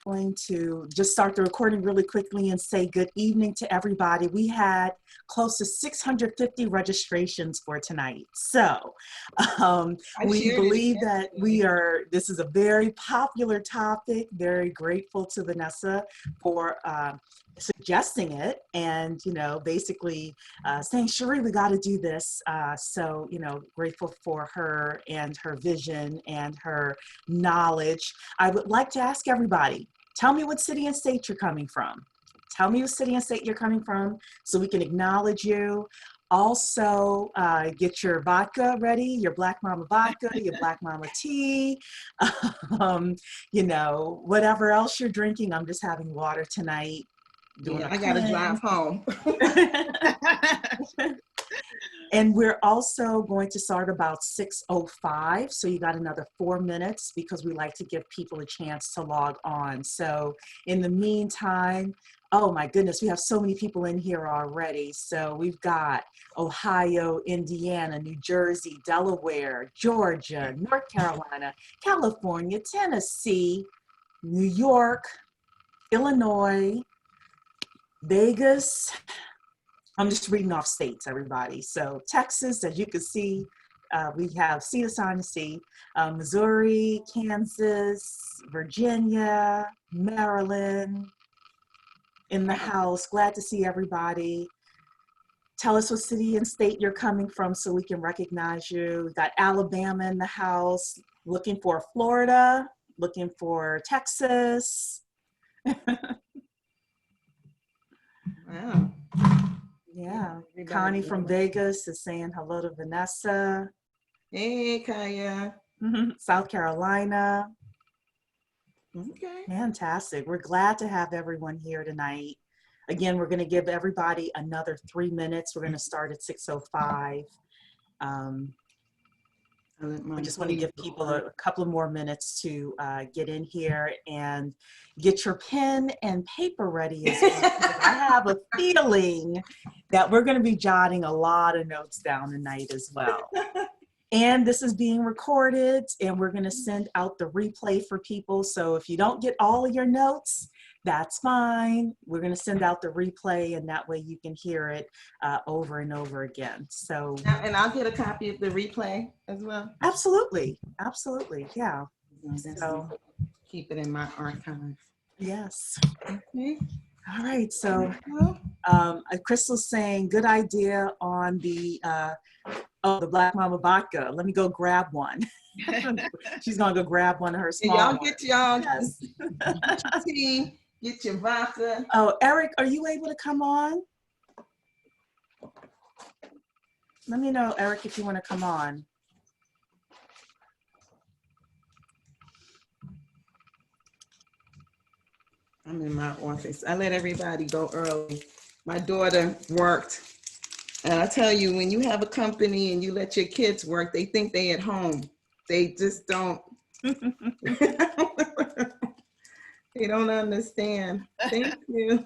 going to just start the recording really quickly and say good evening to everybody. We had close to 650 registrations for tonight. So we believe that this is a very popular topic. Very grateful to Vanessa for suggesting it and, basically saying, Cherie, we got to do this. So, grateful for her and her vision and her knowledge. I would like to ask everybody, tell me what city and state you're coming from. Tell me what city and state you're coming from so we can acknowledge you. Also, get your vodka ready, your Black Momma vodka, your Black Momma tea, whatever else you're drinking. I'm just having water tonight. I got to drive home. And we're also going to start about 6:05. So you got another 4 minutes because we like to give people a chance to log on. So in the meantime, oh my goodness, we have so many people in here already. So we've got Ohio, Indiana, New Jersey, Delaware, Georgia, North Carolina, California, Tennessee, New York, Illinois, Vegas. I'm just reading off states, everybody. So Texas, as you can see, we have C to sign to C, Missouri, Kansas, Virginia, Maryland in the house. Glad to see everybody. Tell us what city and state you're coming from so we can recognize you. We got Alabama in the house, looking for Florida, looking for Texas. Wow. Yeah, Connie from Vegas is saying hello to Vanessa. Hey, Kaya. South Carolina. Okay. Fantastic. We're glad to have everyone here tonight. Again, we're going to give everybody another 3 minutes. We're going to start at 6:05. I just want to give people a couple of more minutes to get in here and get your pen and paper ready as well. I have a feeling that we're going to be jotting a lot of notes down tonight as well. And this is being recorded and we're going to send out the replay for people. So if you don't get all of your notes, that's fine. We're going to send out the replay and that way you can hear it over and over again. So, and I'll get a copy of the replay as well. Absolutely. Absolutely. Yeah. So keep it in my archive. Yes. Okay. All right. So Crystal's saying good idea on the Black Momma vodka. Let me go grab one. She's going to go grab one of her small y'all get y'all tea. Get your vodka. Oh, Eric, are you able to come on? Let me know, Eric, if you want to come on. I'm in my office. I let everybody go early. My daughter worked. And I tell you, when you have a company and you let your kids work, they think they at home. They just don't. They don't understand. Thank you.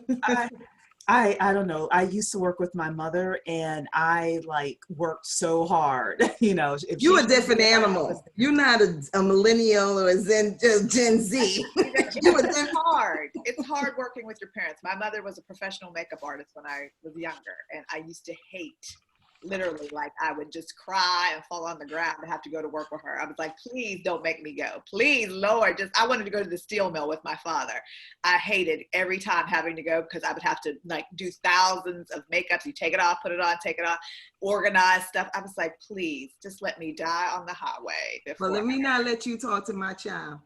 I don't know. I used to work with my mother and I worked so hard. You're a different animal. You're not a millennial or a Gen Z. It's hard. It's hard working with your parents. My mother was a professional makeup artist when I was younger and I used to hate, literally, I would just cry and fall on the ground and have to go to work with her. I was like, please don't make me go. Please, Lord, I wanted to go to the steel mill with my father. I hated every time having to go because I would have to do thousands of makeups. You take it off, put it on, take it off, organize stuff. I was like, please just let me die on the highway. Well, let me not let you talk to my child.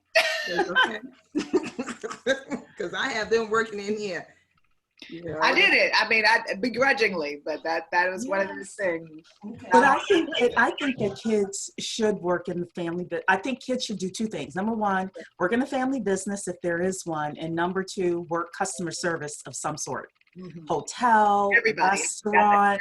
Okay? Because I have them working in here. I did it. I mean, begrudgingly, but that was one of those things. But I think that kids should work in the family, but I think kids should do two things. Number one, work in the family business if there is one, and number two, work customer service of some sort. Hotel, restaurant,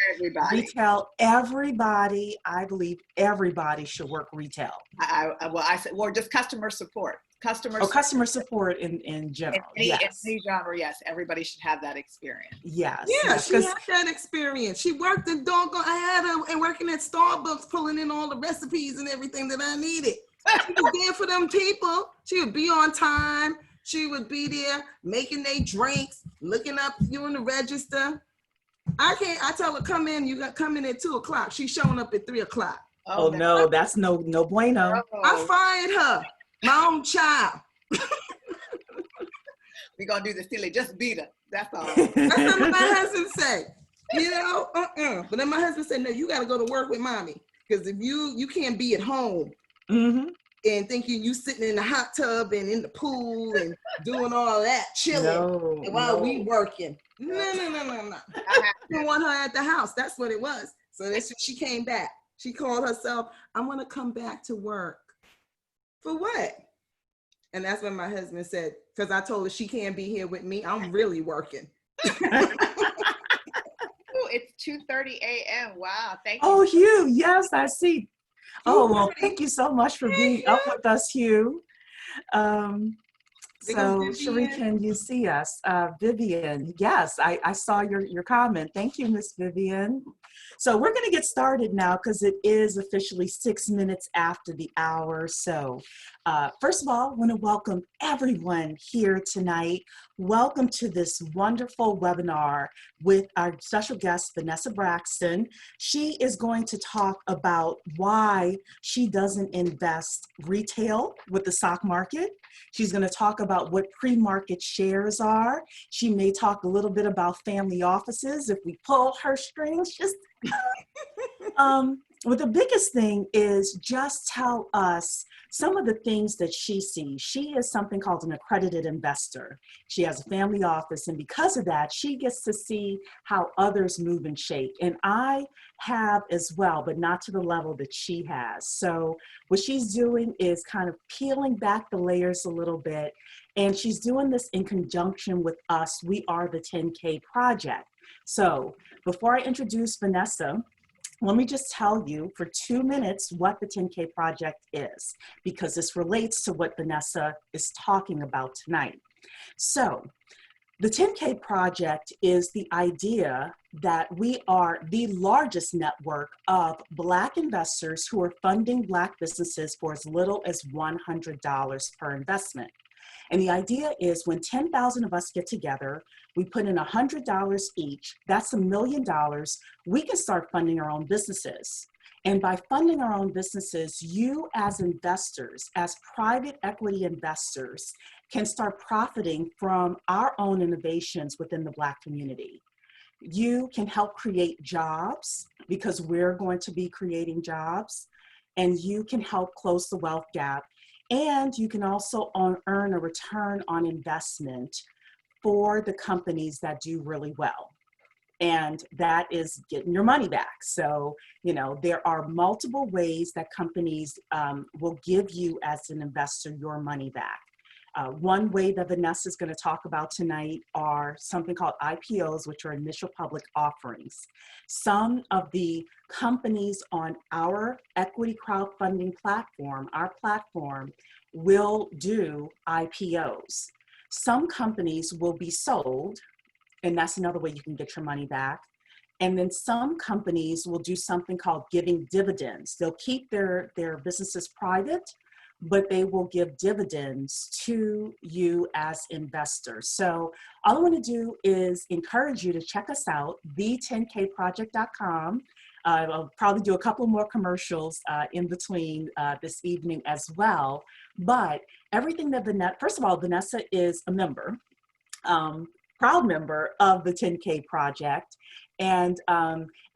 retail, everybody. I believe everybody should work retail. I said, or just customer support. Customer support in general. In any genre, yes, everybody should have that experience. Yes. Yeah, she had that experience. She worked in doggone. I had her and working at Starbucks, pulling in all the recipes and everything that I needed. She was there for them people. She would be on time. She would be there making their drinks, looking up you in the register. I tell her, come in, you got come in at 2:00. She's showing up at 3:00. Oh no, that's no bueno. I fired her, my own child. We're gonna do the silly, just beat her. That's all. That's what my husband said. You know, But then my husband said, no, you gotta go to work with mommy. Because if you can't be at home and thinking you sitting in the hot tub and in the pool and doing all that, chilling while we working. No. I didn't want her at the house. That's what it was. So that's when she came back. She called herself, I want to come back to work. For what? And that's when my husband said, because I told her she can't be here with me. I'm really working. Oh, it's 2:30 a.m. Wow. Thank you. Oh, Hugh. Yes, I see. Oh, well, thank you so much for being up with us, Hugh. So, Cherie, can you see us? Vivian, yes, I saw your comment. Thank you, Miss Vivian. So we're going to get started now because it is officially 6 minutes after the hour. So first of all, I want to welcome everyone here tonight. Welcome to this wonderful webinar with our special guest, Vanessa Braxton. She is going to talk about why she doesn't invest retail with the stock market. She's going to talk about what pre-market shares are. She may talk a little bit about family offices if we pull her strings. Just well, the biggest thing is just tell us some of the things that she sees. She is something called an accredited investor. She has a family office, and because of that, she gets to see how others move and shake. And I have as well, but not to the level that she has. So what she's doing is kind of peeling back the layers a little bit, and she's doing this in conjunction with us. We are the 10K Project. So before I introduce Vanessa, let me just tell you for 2 minutes what the 10K Project is, because this relates to what Vanessa is talking about tonight. So the 10K Project is the idea that we are the largest network of Black investors who are funding Black businesses for as little as $100 per investment. And the idea is when 10,000 of us get together, we put in $100 each, that's $1 million, we can start funding our own businesses. And by funding our own businesses, you as investors, as private equity investors, can start profiting from our own innovations within the Black community. You can help create jobs because we're going to be creating jobs, and you can help close the wealth gap. And you can also earn a return on investment for the companies that do really well. And that is getting your money back. So, you know, there are multiple ways that companies will give you as an investor your money back. One way that Vanessa is going to talk about tonight are something called IPOs, which are initial public offerings. Some of the companies on our equity crowdfunding platform, our platform, will do IPOs. Some companies will be sold, and that's another way you can get your money back. And then some companies will do something called giving dividends. They'll keep their businesses private, but they will give dividends to you as investors. So all I want to do is encourage you to check us out, the10kproject.com. I'll probably do a couple more commercials in between this evening as well. But everything that Vanessa, first of all, Vanessa is a member, proud member of the 10K Project. And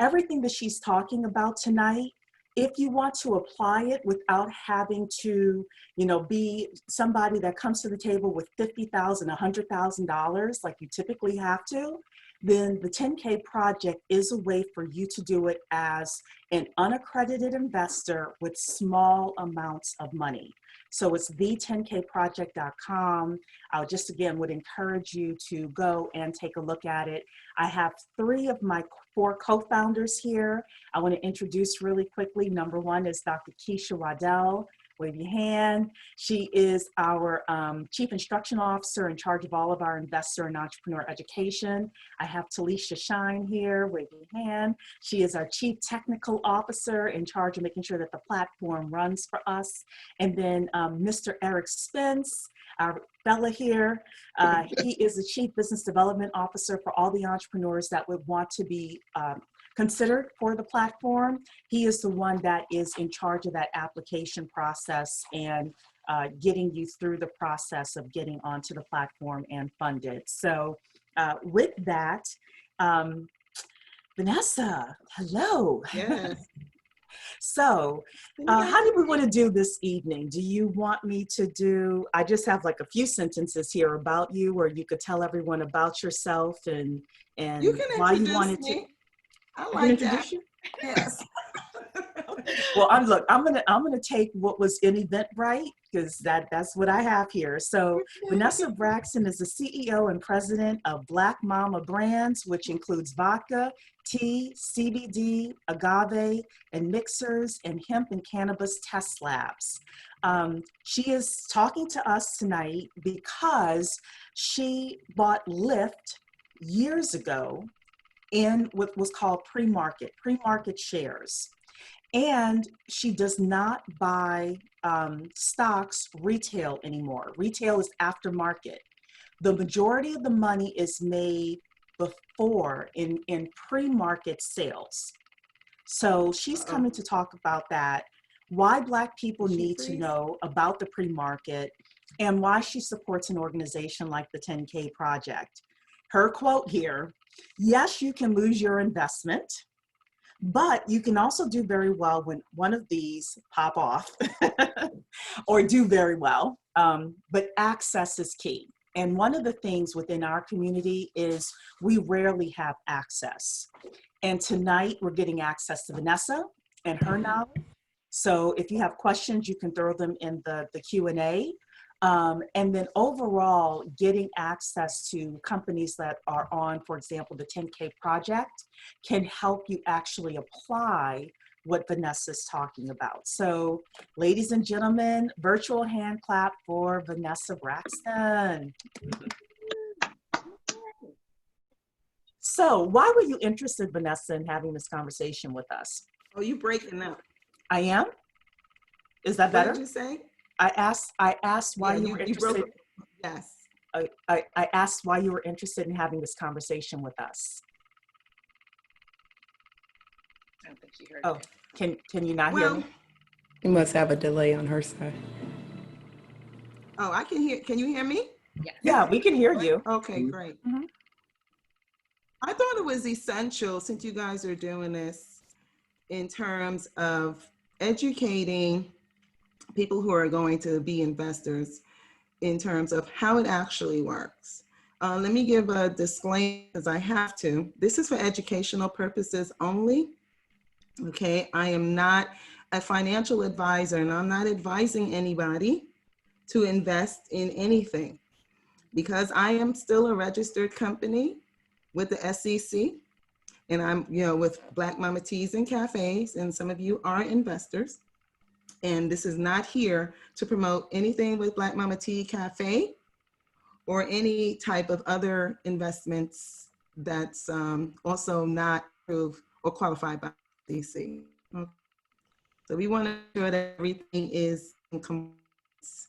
everything that she's talking about tonight, if you want to apply it without having to, you know, be somebody that comes to the table with $50,000, $100,000 like you typically have to, then the 10K Project is a way for you to do it as an unaccredited investor with small amounts of money. So it's the10kproject.com. I just again would encourage you to go and take a look at it. I have 3 of my 4 co-founders here. I want to introduce really quickly. Number 1 is Dr. Keisha Waddell. Wave your hand. She is our Chief Instruction Officer in charge of all of our investor and entrepreneur education. I have Talisha Shine here. Wave your hand. She is our Chief Technical Officer in charge of making sure that the platform runs for us. And then Mr. Eric Spence. our fella here. He is the Chief Business Development Officer for all the entrepreneurs that would want to be considered for the platform. He is the one that is in charge of that application process and getting you through the process of getting onto the platform and funded. So with that, Vanessa, hello. Yes. So how do we want to do this evening? Do you want me to do, I just have like a few sentences here about you, or you could tell everyone about yourself and You can why you introduce wanted me. to. I I like can introduce that. you? Yes. Well, I'm gonna take what was in Eventbrite, because that's what I have here. So Vanessa Braxton is the CEO and president of Black Momma Brands, which includes vodka, tea, CBD, agave, and mixers, and hemp and cannabis test labs. She is talking to us tonight because she bought Lyft years ago in what was called pre-market shares. And she does not buy stocks retail anymore. Retail is aftermarket. The majority of the money is made before in pre-market sales. So she's coming to talk about that, why Black people need to know about the pre-market, and why she supports an organization like the 10K Project. Her quote here, yes, you can lose your investment, but you can also do very well when one of these pop off or do very well, but access is key. And one of the things within our community is we rarely have access. And tonight we're getting access to Vanessa and her knowledge. So if you have questions, you can throw them in the Q&A. And then overall, getting access to companies that are on, for example, the 10K Project can help you actually apply what Vanessa's talking about. So ladies and gentlemen, virtual hand clap for Vanessa Braxton. So why were you interested, Vanessa, in having this conversation with us? Oh, you breaking up. I am? Is that better? What did you say? I asked why you were interested. Yes. I asked why you were interested in having this conversation with us. I don't think she heard Oh, you. can you not hear me? You must have a delay on her side. Oh, I can hear. Can you hear me? Yes. Yeah, we can hear you. Okay, great. Mhm. I thought it was essential, since you guys are doing this, in terms of educating people who are going to be investors in terms of how it actually works. Let me give a disclaimer, because I have to. This is for educational purposes only. Okay, I am not a financial advisor, and I'm not advising anybody to invest in anything, because I am still a registered company with the SEC, and I'm, with Black Momma Teas and Cafes, and some of you are investors. And this is not here to promote anything with Black Momma Tea Cafe or any type of other investments that's also not approved or qualified by SEC. Okay. So we want to ensure that everything is in compliance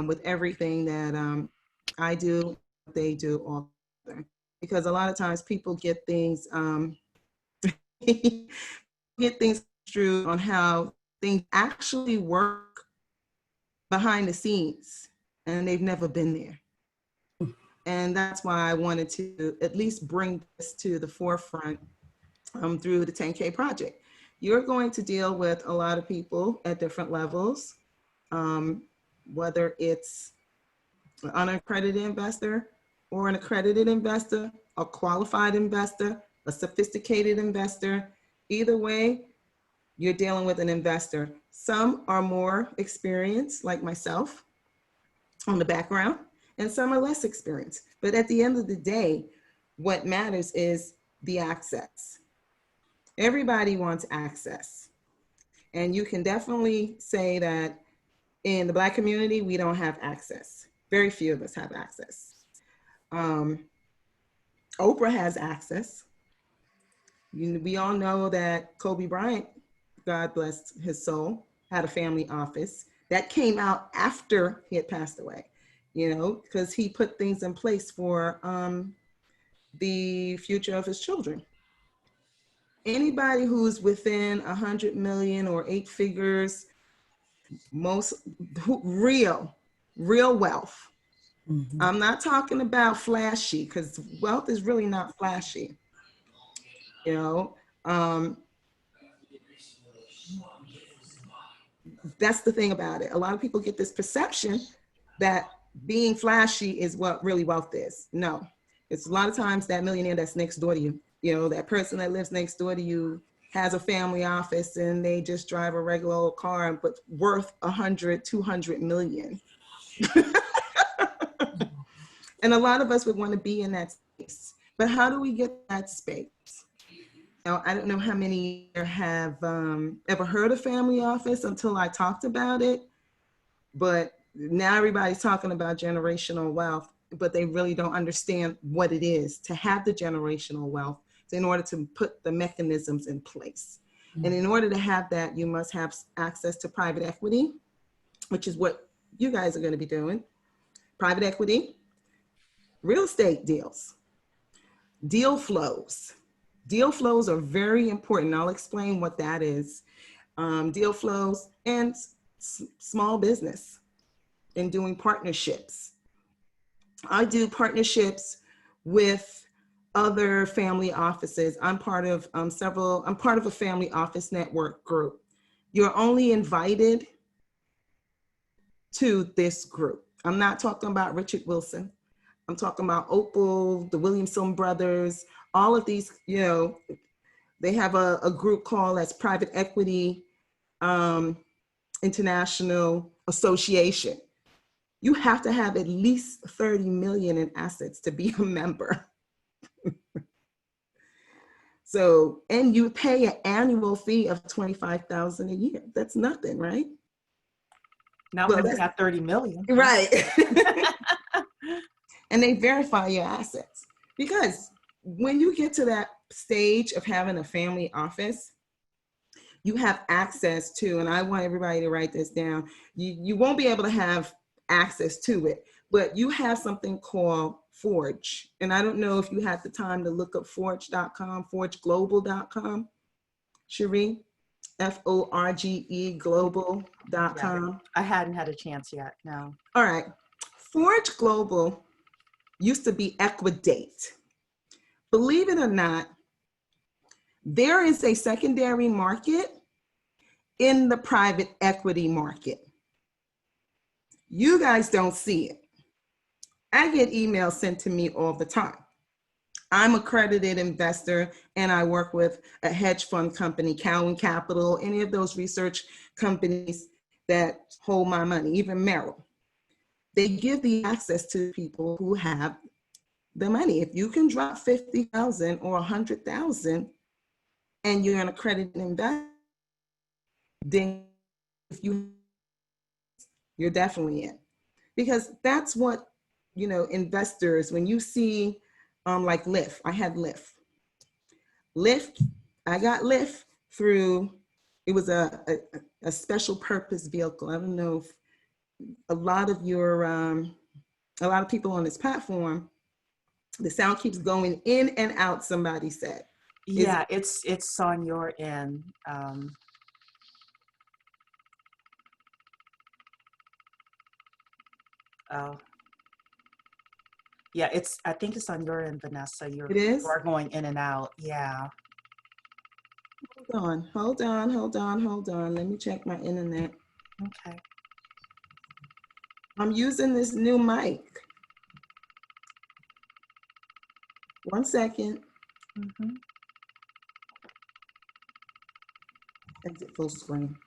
with everything that I do, they do all together. Because a lot of times people get things true on how things actually work behind the scenes, and they've never been there. And that's why I wanted to at least bring this to the forefront through the 10K Project. You're going to deal with a lot of people at different levels, whether it's an unaccredited investor or an accredited investor, a qualified investor, a sophisticated investor. Either way, you're dealing with an investor. Some are more experienced, like myself, on the background, and some are less experienced. But at the end of the day, what matters is the access. Everybody wants access. And you can definitely say that in the Black community, we don't have access. Very few of us have access. Oprah has access. We all know that Kobe Bryant, God bless his soul, had a family office. That came out after he had passed away. you know, because he put things in place for the future of his children. Anybody who's within 100 million or 8 figures, real wealth. Mm-hmm. I'm not talking about flashy, because wealth is really not flashy. You know, that's the thing about it. A lot of people get this perception that being flashy is what really wealth is. No, it's a lot of times that millionaire that's next door to you. You know, that person that lives next door to you has a family office and they just drive a regular old car, but worth 100, 200 million. And a lot of us would want to be in that space. But how do we get that space? Now, I don't know how many have ever heard of family office until I talked about it, but now everybody's talking about generational wealth, but they really don't understand what it is to have the generational wealth in order to put the mechanisms in place. Mm-hmm. And in order to have that, you must have access to private equity, which is what you guys are going to be doing. Private equity, real estate deals, deal flows. Deal flows are very important. I'll explain what that is. Deal flows and small business and doing partnerships. I do partnerships with other family offices. I'm part of I'm part of a family office network group. You're only invited to this group. I'm not talking about Richard Wilson. I'm talking about Opal, the Williamson brothers, all of these, you know, they have a group called as Private Equity International Association. You have to have at least 30 million in assets to be a member. So, and you pay an annual fee of $25,000 a year. That's nothing, right? Not when you got 30 million. Right. And they verify your assets, because when you get to that stage of having a family office, you have access to, and I want everybody to write this down, you won't be able to have access to it, but you have something called Forge. And I don't know if you had the time to look up forge.com, forgeglobal.com, Cherie, FORGE global.com. Yeah, I hadn't had a chance yet, no. All right. Forge Global used to be Equidate. Believe it or not, there is a secondary market in the private equity market. You guys don't see it. I get emails sent to me all the time. I'm an accredited investor and I work with a hedge fund company, Cowen Capital, any of those research companies that hold my money, even Merrill. They give the access to people who have the money. If you can drop 50,000 or 100,000 and you're an accredited investor, then if you're definitely in. Because that's what, you know, investors, when you see like Lyft, I had Lyft. I got Lyft through, it was a special purpose vehicle. I don't know if a lot of people on this platform, the sound keeps going in and out, somebody said. Yeah, it's on your end. Oh. Yeah, I think it's on your end, Vanessa. It is? You are going in and out. Yeah. Hold on. Let me check my internet. Okay. I'm using this new mic. 1 second. Mm-hmm. Exit full screen.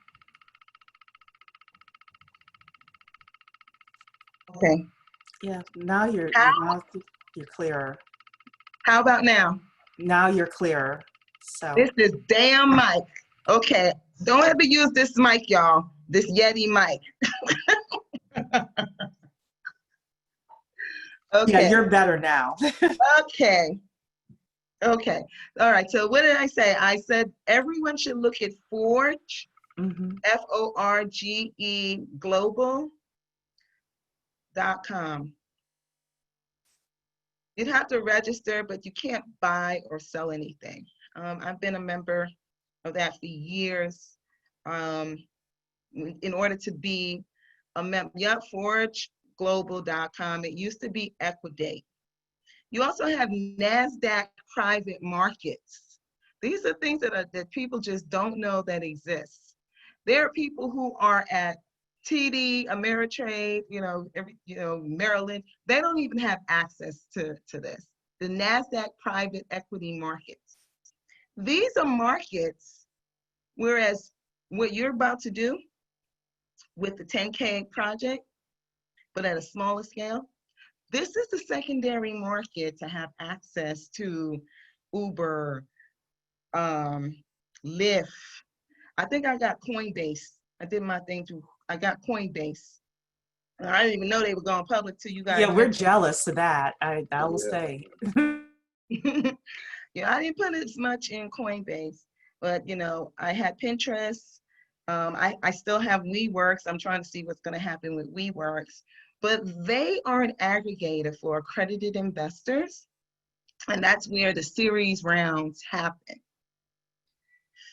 Okay. Yeah, now you're clearer. How about now? Now you're clearer. So this is damn mic. Okay, don't ever use this mic, y'all. This Yeti mic. Okay. Yeah, you're better now. Okay. Okay. All right. So what did I say? I said everyone should look at Forge, Mm-hmm. FORGE global.com. You'd have to register, but you can't buy or sell anything. I've been a member of that for years. In order to be a member, forageglobal.com. It used to be Equidate. You also have Nasdaq private markets. These are things that people just don't know that exist. There are people who are at TD, Ameritrade, Maryland. They don't even have access to this. The Nasdaq private equity markets. These are markets, whereas what you're about to do with the 10K project, but at a smaller scale, this is the secondary market to have access to Uber, Lyft. I think I got Coinbase. I did my thing through, I got Coinbase. I didn't even know they were going public till you guys. Yeah, we're jealous of that. I will say. Yeah, I didn't put as much in Coinbase, but I had Pinterest. I still have WeWorks. I'm trying to see what's going to happen with WeWorks, but they are an aggregator for accredited investors, and that's where the series rounds happen.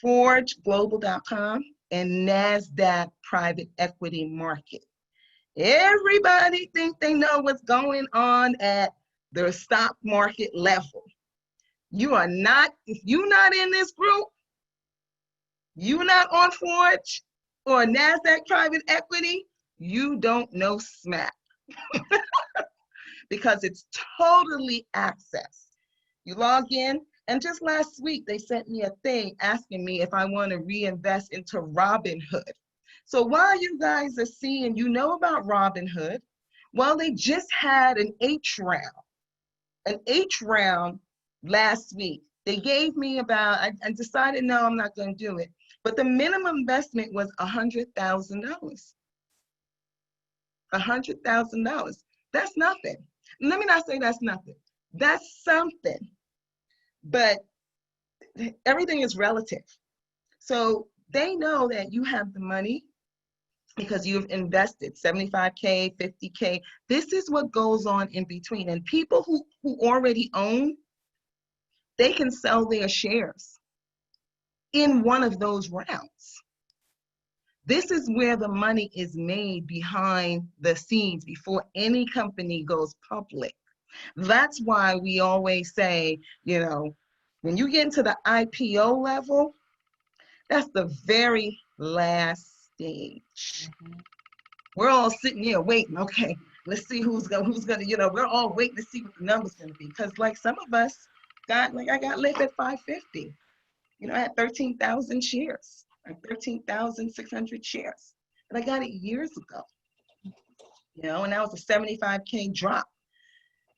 ForageGlobal.com and Nasdaq Private Equity Market. Everybody think they know what's going on at the stock market level. You are not, if you're not in this group, you're not on Forge or Nasdaq Private Equity, you don't know smack. Because it's totally access. You log in, and just last week they sent me a thing asking me if I want to reinvest into Robinhood. So while you guys are seeing, about Robinhood, well, they just had an H round last week. They gave me about, I decided, no, I'm not going to do it. But the minimum investment was $100,000. $100,000. That's nothing. Let me not say that's nothing. That's something. But everything is relative. So they know that you have the money because you've invested 75K, 50K. This is what goes on in between. And people who already own, they can sell their shares in one of those rounds. This is where the money is made behind the scenes before any company goes public. That's why we always say, when you get into the IPO level, that's the very last stage. We're all sitting here waiting. Okay, let's see who's gonna, we're all waiting to see what the number's gonna be. Because like some of us I got Lyft at 550. I had 13,000 shares, like 13,600 shares. And I got it years ago, and that was a 75K drop,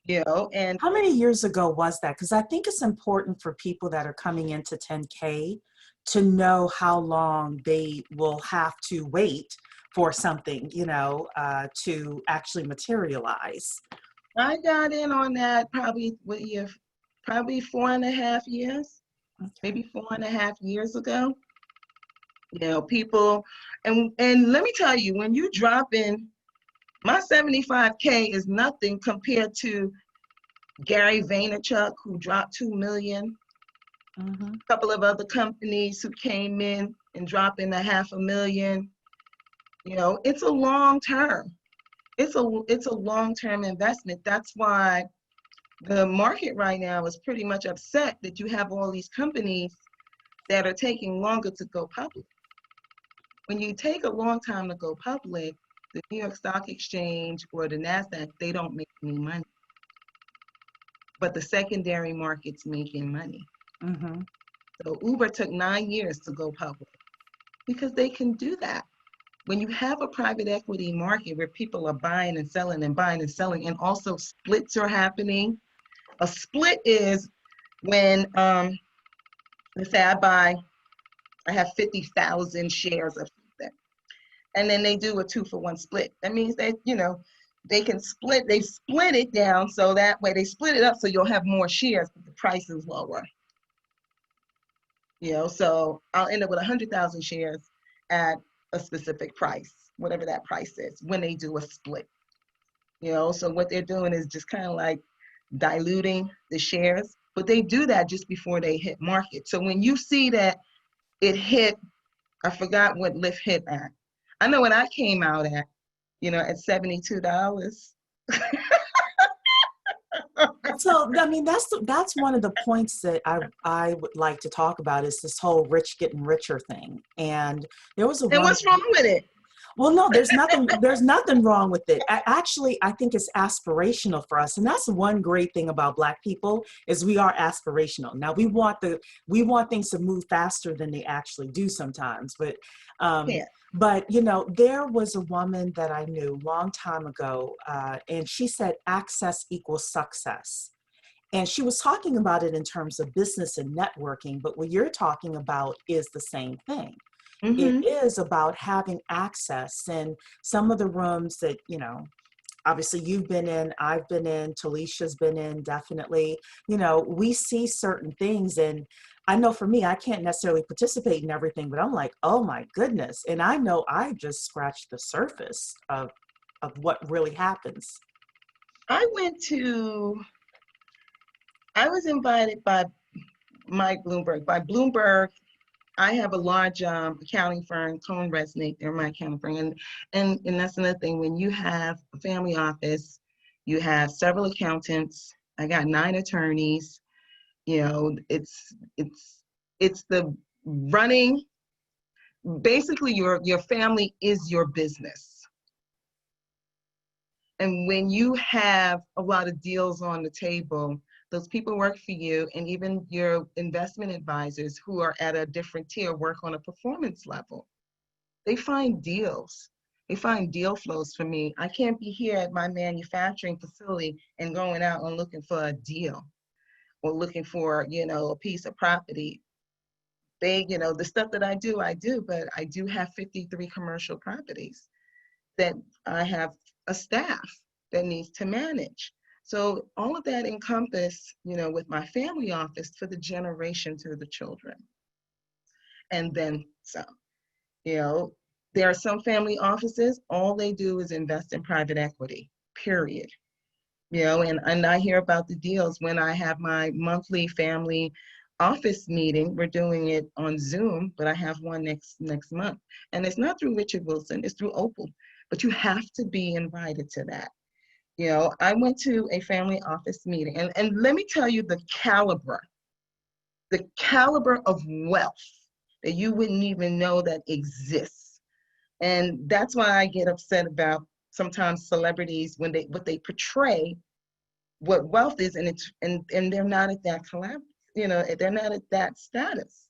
and how many years ago was that? Because I think it's important for people that are coming into 10K to know how long they will have to wait for something, to actually materialize. I got in on that probably 4.5 years, maybe 4.5 years ago. People, and let me tell you, when you drop in, my 75K is nothing compared to Gary Vaynerchuk, who dropped 2 million. A couple of other companies who came in and dropped in $500,000. It's a long term. It's a long-term investment. That's why the market right now is pretty much upset that you have all these companies that are taking longer to go public. When you take a long time to go public, the New York Stock Exchange or the Nasdaq, they don't make any money. But the secondary market's making money. So Uber took 9 years to go public because they can do that. When you have a private equity market where people are buying and selling and buying and selling, and also splits are happening. A split is when, let's say I have 50,000 shares of something, and then they do a 2-for-1 split. That means that, they split it down so that way they split it up so you'll have more shares, but the price is lower. So I'll end up with 100,000 shares at a specific price, whatever that price is, when they do a split. So what they're doing is just kind of like diluting the shares, but they do that just before they hit market. So when you see that it hit, I forgot what Lyft hit at. I know what I came out at, at $72. So, I mean, that's one of the points that I would like to talk about is this whole rich getting richer thing. And there was a And what's wrong with it? Well, no, there's nothing wrong with it. Actually, I think it's aspirational for us. And that's one great thing about Black people is we are aspirational. Now we want things to move faster than they actually do sometimes. But Yeah. but there was a woman that I knew a long time ago, and she said access equals success. And she was talking about it in terms of business and networking, but what you're talking about is the same thing. Mm-hmm. It is about having access. And some of the rooms that, obviously you've been in, I've been in, Talisha's been in, definitely, we see certain things. And I know for me, I can't necessarily participate in everything, but I'm like, oh my goodness. And I know I just scratched the surface of what really happens. I was invited by Mike Bloomberg. By Bloomberg, I have a large accounting firm, Cone Resnick, they're my accounting firm. And that's another thing, when you have a family office, you have several accountants, I got 9 attorneys, it's the running, basically your family is your business. And when you have a lot of deals on the table, those people work for you, and even your investment advisors who are at a different tier work on a performance level. They find deals. They find deal flows for me. I can't be here at my manufacturing facility and going out and looking for a deal or looking for, a piece of property. The stuff that I do, but I do have 53 commercial properties that I have a staff that needs to manage. So all of that encompass, with my family office for the generation to the children. And then some, there are some family offices, all they do is invest in private equity, period. And I hear about the deals when I have my monthly family office meeting. We're doing it on Zoom, but I have one next month. And it's not through Richard Wilson, it's through Opal. But you have to be invited to that. I went to a family office meeting, and let me tell you the caliber of wealth that you wouldn't even know that exists. And that's why I get upset about sometimes celebrities when what they portray what wealth is, and they're not at that they're not at that status.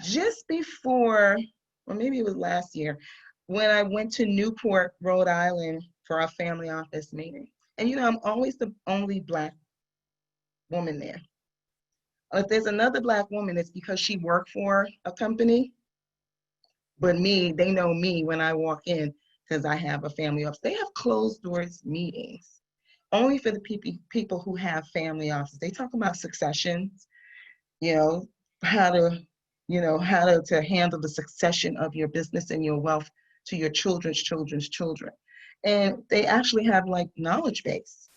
Just before, or maybe it was last year, when I went to Newport, Rhode Island for our family office meeting. And I'm always the only Black woman there. If there's another Black woman, it's because she worked for a company. But they know me when I walk in because I have a family office. They have closed doors meetings only for the people who have family offices. They talk about successions, how to handle the succession of your business and your wealth to your children's children's children. And they actually have like knowledge base.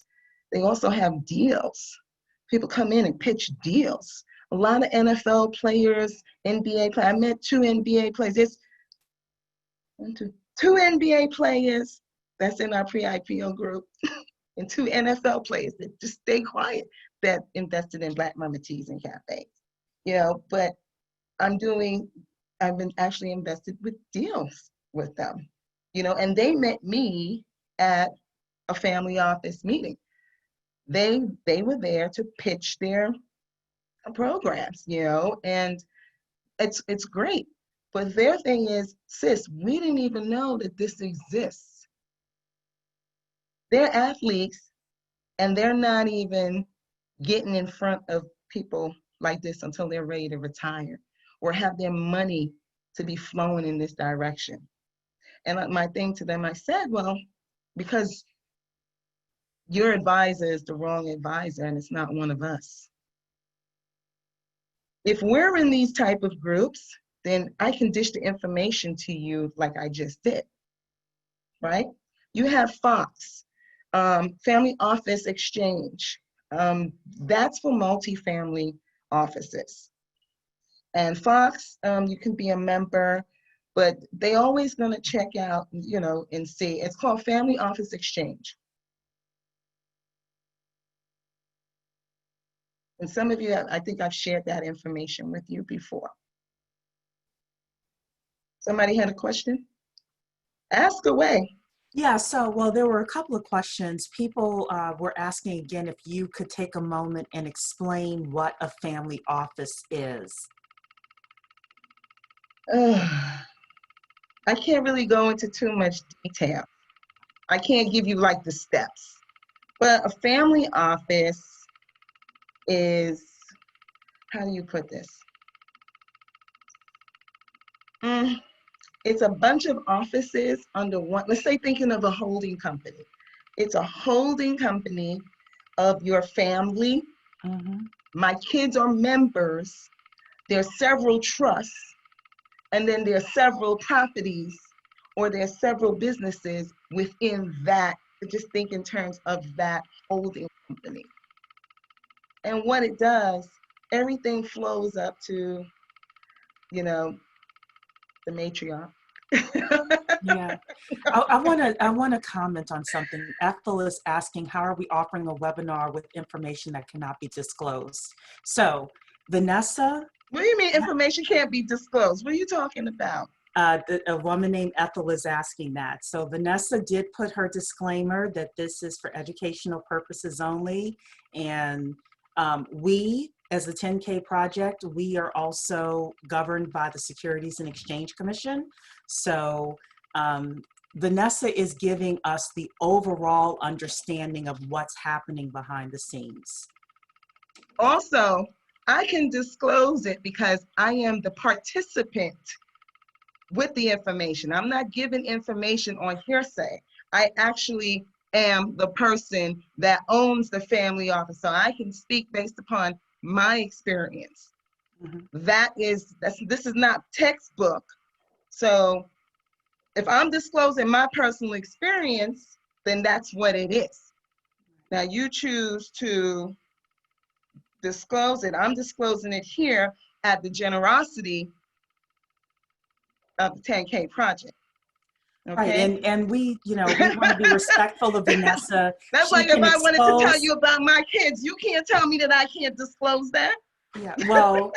They also have deals. People come in and pitch deals. A lot of NFL players, NBA players. I met 2 NBA players. There's 2 NBA players that's in our pre-IPO group and 2 NFL players that just stay quiet that invested in Black Momma teas and cafes. But I've been actually invested with deals with them, and they met me at a family office meeting. They were there to pitch their programs, and it's great. But their thing is, sis, we didn't even know that this exists. They're athletes, and they're not even getting in front of people like this until they're ready to retire or have their money to be flowing in this direction. And my thing to them, I said, well, because your advisor is the wrong advisor and it's not one of us. If we're in these type of groups, then I can dish the information to you like I just did, right? You have Fox, Family Office Exchange. That's for multifamily offices. And Fox, you can be a member, but they always gonna check out, you know, and see. It's called Family Office Exchange. And some of you, I think I've shared that information with you before. Somebody had a question? Ask away. Yeah, so, well, there were a couple of questions. People were asking again if you could take a moment and explain what a family office is. I can't really go into too much detail. I can't give you like the steps, but a family office is, how do you put this? It's a bunch of offices under one, let's say thinking of a holding company. It's a holding company of your family. My kids are members. There's several trusts, and then there's several properties, or there's several businesses within that. Just think in terms of that holding company. And what it does, everything flows up to, you know, the matriarch. Yeah, I want to comment on something. Ethel is asking, how are we offering a webinar with information that cannot be disclosed? So, Vanessa. What do you mean information can't be disclosed? What are you talking about? A woman named Ethel is asking that. So Vanessa did put her disclaimer that this is for educational purposes only. And we, as the 10K Project, we are also governed by the Securities and Exchange Commission. So Vanessa is giving us the overall understanding of what's happening behind the scenes. Also, I can disclose it because I am the participant with the information. I'm not giving information on hearsay. I actually am the person that owns the family office, so I can speak based upon my experience. This is not textbook. So if I'm disclosing my personal experience, then that's what it is. Now you choose to disclose it. I'm disclosing it here at the generosity of the 10K Project. Okay. Right, and we, you know, we want to be respectful of Vanessa. That's She like if I wanted to tell you about my kids, you can't tell me that I can't disclose that. Yeah, well,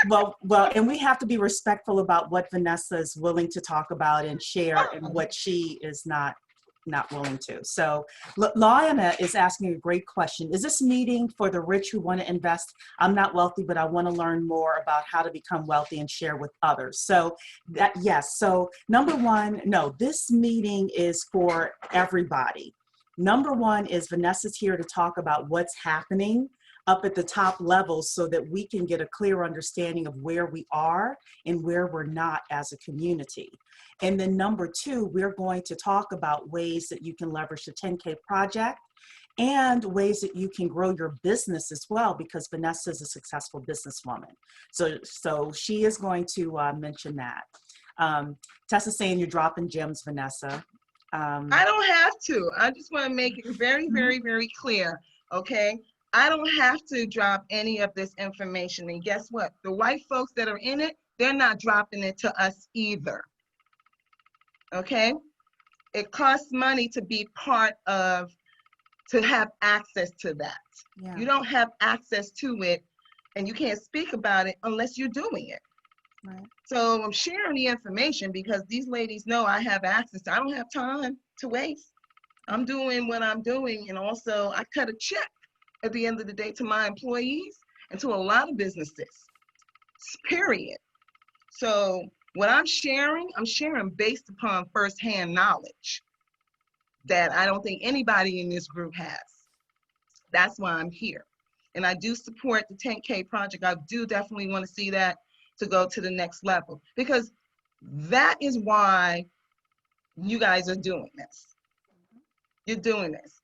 and we have to be respectful about what Vanessa is willing to talk about and share, and what she is not willing to. So Lana is asking a great question. Is this meeting for the rich who want to invest? I'm not wealthy, but I want to learn more about how to become wealthy and share with others. So that, yes. So number one, no, this meeting is for everybody. Number one is Vanessa's here to talk about what's happening up at the top levels so that we can get a clear understanding of where we are and where we're not as a community. And then number two, we're going to talk about ways that you can leverage the 10K Project and ways that you can grow your business as well, because Vanessa is a successful businesswoman. So she is going to mention that. Tessa's saying you're dropping gems, Vanessa. I don't have to. I just want to make it very, very, very clear, okay? I don't have to drop any of this information. And guess what? The white folks that are in it, they're not dropping it to us either. Okay? It costs money to be part of, to have access to that. Yeah. You don't have access to it, and you can't speak about it unless you're doing it. Right. So I'm sharing the information because these ladies know I have access to. I don't have time to waste. I'm doing what I'm doing, and also I cut a check at the end of the day to my employees and to a lot of businesses, period. So what I'm sharing based upon firsthand knowledge that I don't think anybody in this group has. That's why I'm here. And I do support the 10K Project. I do definitely want to see that to go to the next level, because that is why you guys are doing this. You're doing this.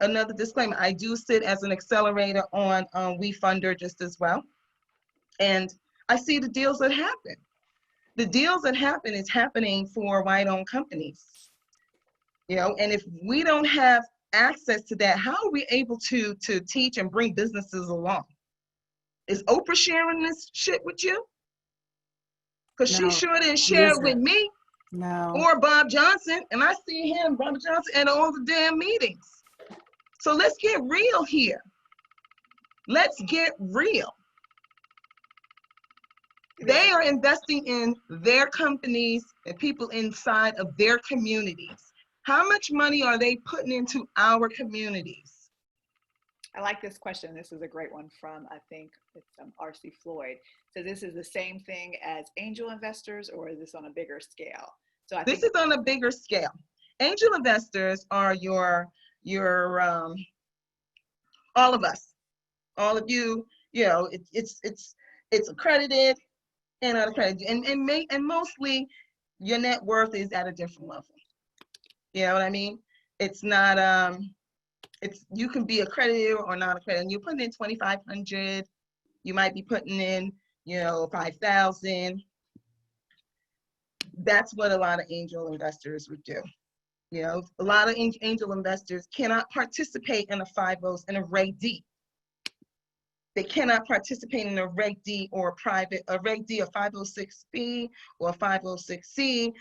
Another disclaimer, I do sit as an accelerator on WeFunder just as well. And I see the deals that happen. The deals that happen is happening for white-owned companies. And if we don't have access to that, how are we able to teach and bring businesses along? Is Oprah sharing this shit with you? Because she sure didn't share it with me. No. Or Bob Johnson, and I see him, Bob Johnson, at all the damn meetings. So let's get real here. Let's get real. They are investing in their companies and people inside of their communities. How much money are they putting into our communities? I like this question. This is a great one from, I think it's R.C. Floyd. So this is the same thing as angel investors, or is this on a bigger scale? So I think this is on a bigger scale. Angel investors are your all of us, all of you. It's accredited and unaccredited, and mostly your net worth is at a different level. You know what I mean? It's not you can be accredited or not accredited. You're putting in 2,500. You might be putting in 5,000. That's what a lot of angel investors would do. A lot of angel investors cannot participate in a Reg D. They cannot participate in a Reg D or a Reg D, a 506B or a 506C.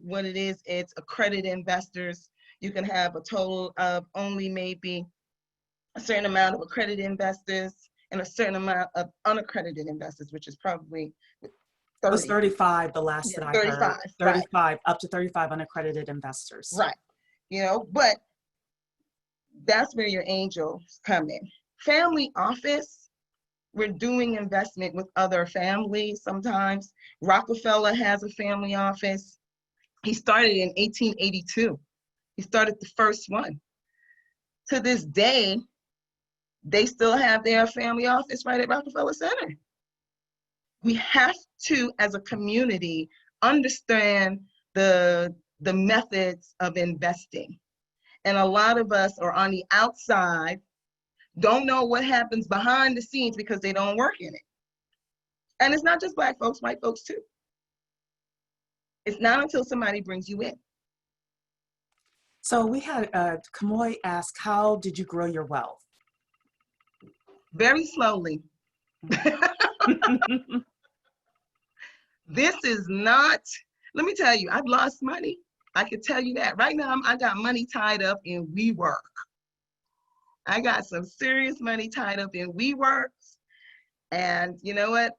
What it is, it's accredited investors. You can have a total of only maybe a certain amount of accredited investors and a certain amount of unaccredited investors, which is probably 30. It was 35, the last that I 35, heard. 35, right. Up to 35 unaccredited investors. Right. But that's where your angels come in. Family office, we're doing investment with other families sometimes. Rockefeller has a family office. He started in 1882. He started the first one. To this day, they still have their family office right at Rockefeller Center. We have to, as a community, understand the methods of investing. And a lot of us are on the outside, don't know what happens behind the scenes because they don't work in it. And it's not just Black folks, white folks too. It's not until somebody brings you in. So we had Kamoy ask, how did you grow your wealth? Very slowly. This is not, let me tell you, I've lost money. I can tell you that. Right now, I got money tied up in WeWork. I got some serious money tied up in WeWork. And you know what?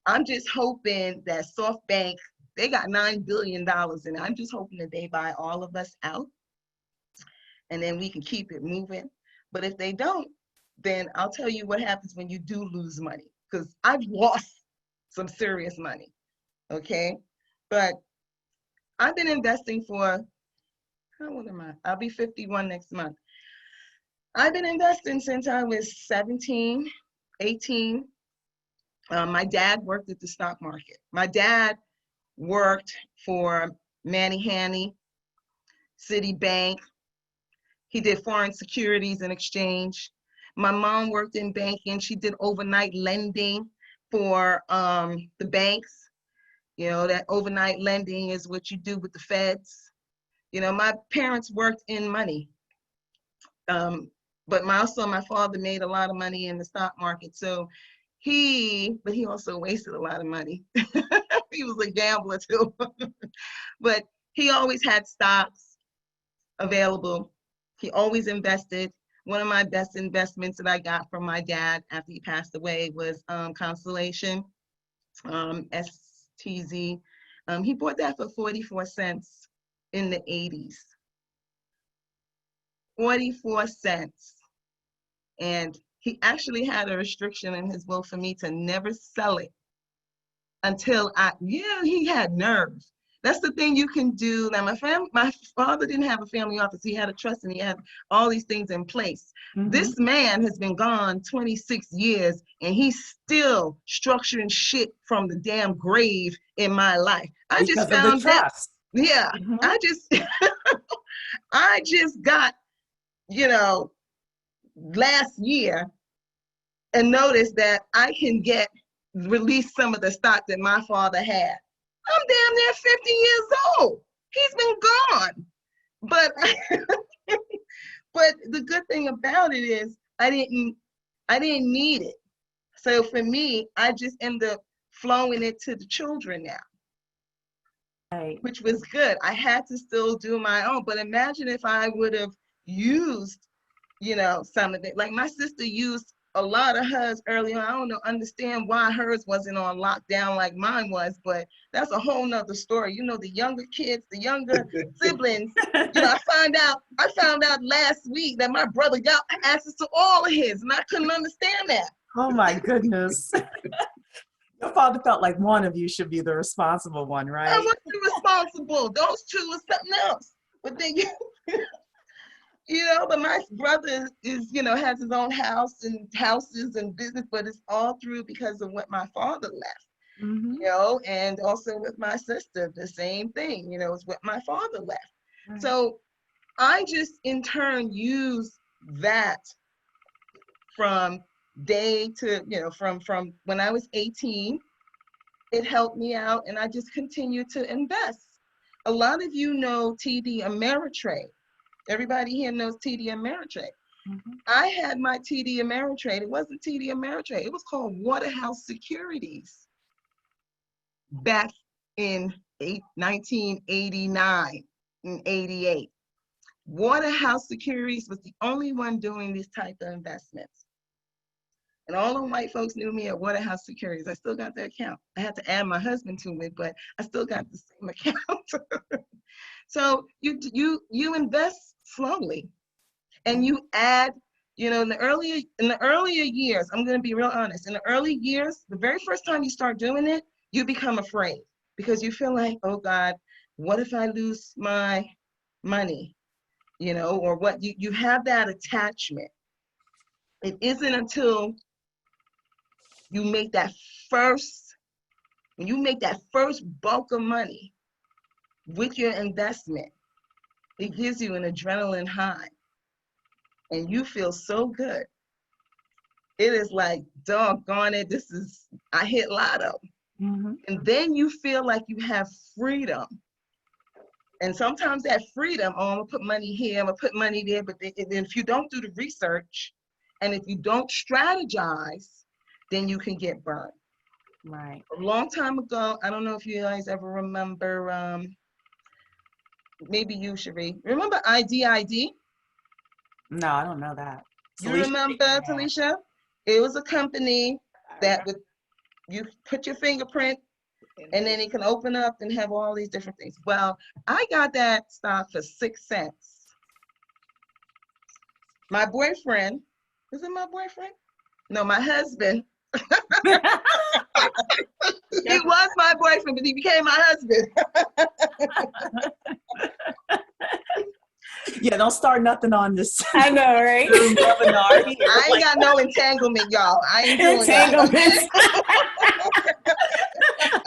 I'm just hoping that SoftBank, they got $9 billion in it. I'm just hoping that they buy all of us out and then we can keep it moving. But if they don't, then I'll tell you what happens when you do lose money, because I've lost some serious money, okay? But I've been investing for, how old am I? I'll be 51 next month. I've been investing since I was 17, 18. My dad worked at the stock market. My dad worked for Manny Hanny, Citibank. He did foreign securities and exchange. My mom worked in banking. She did overnight lending for the banks. That overnight lending is what you do with the feds. My parents worked in money. But also my father made a lot of money in the stock market. So but he also wasted a lot of money. He was a gambler too. But he always had stocks available. He always invested. One of my best investments that I got from my dad after he passed away was Constellation, STZ. He bought that for 44 cents in the 80s. 44 cents. And he actually had a restriction in his will for me to never sell it until he had nerves. That's the thing you can do. Now, my father didn't have a family office. He had a trust and he had all these things in place. Mm-hmm. This man has been gone 26 years and he's still structuring shit from the damn grave in my life. I just found that. Yeah, mm-hmm. I just got, last year and noticed that I can release some of the stock that my father had. I'm damn near 50 years old. he's been gone. But but the good thing about it is I didn't need it. So for me, I just end up flowing it to the children now. Right. Which was good. I had to still do my own, but imagine if I would have used, some of it. Like my sister used a lot of hers early on. I don't understand why hers wasn't on lockdown like mine was, but that's a whole nother story. The younger kids, the younger siblings, I found out last week that my brother got access to all of his, and I couldn't understand that. Oh my goodness. Your father felt like one of you should be the responsible one, right? I wasn't responsible. Those two are something else. But then, but my brother is, has his own house and houses and business, but it's all through because of what my father left, and also with my sister, the same thing, it's what my father left. Right. So I just in turn use that from day to, from when I was 18, it helped me out, and I just continued to invest. A lot of you know TD Ameritrade. Everybody here knows TD Ameritrade. Mm-hmm. I had my TD Ameritrade. It wasn't TD Ameritrade. It was called Waterhouse Securities back in 1989 and 88. Waterhouse Securities was the only one doing these type of investments. And all the white folks knew me at Waterhouse Securities. I still got the account. I had to add my husband to it, but I still got the same account. So you invest slowly, and you add. In the earlier years, I'm going to be real honest. In the early years, the very first time you start doing it, you become afraid because you feel like, oh God, what if I lose my money? Or what? You have that attachment. It isn't until you make that first bulk of money with your investment, it gives you an adrenaline high and you feel so good. It is like, doggone it, I hit lotto. Mm-hmm. And then you feel like you have freedom. And sometimes that freedom, I'm gonna put money here, I'm gonna put money there, but then if you don't do the research and if you don't strategize, then you can get burned. Right. A long time ago, I don't know if you guys ever remember, maybe you, Cherie. Remember IDID? No, I don't know that. You remember, Talisha? It was a company that you put your fingerprint and then it can open up and have all these different things. Well, I got that stock for 6 cents. My boyfriend, is it my boyfriend? No, my husband. He was my boyfriend, but he became my husband. Yeah, don't start nothing on this. I know, right? I ain't got no entanglement, y'all. I ain't doing entanglements.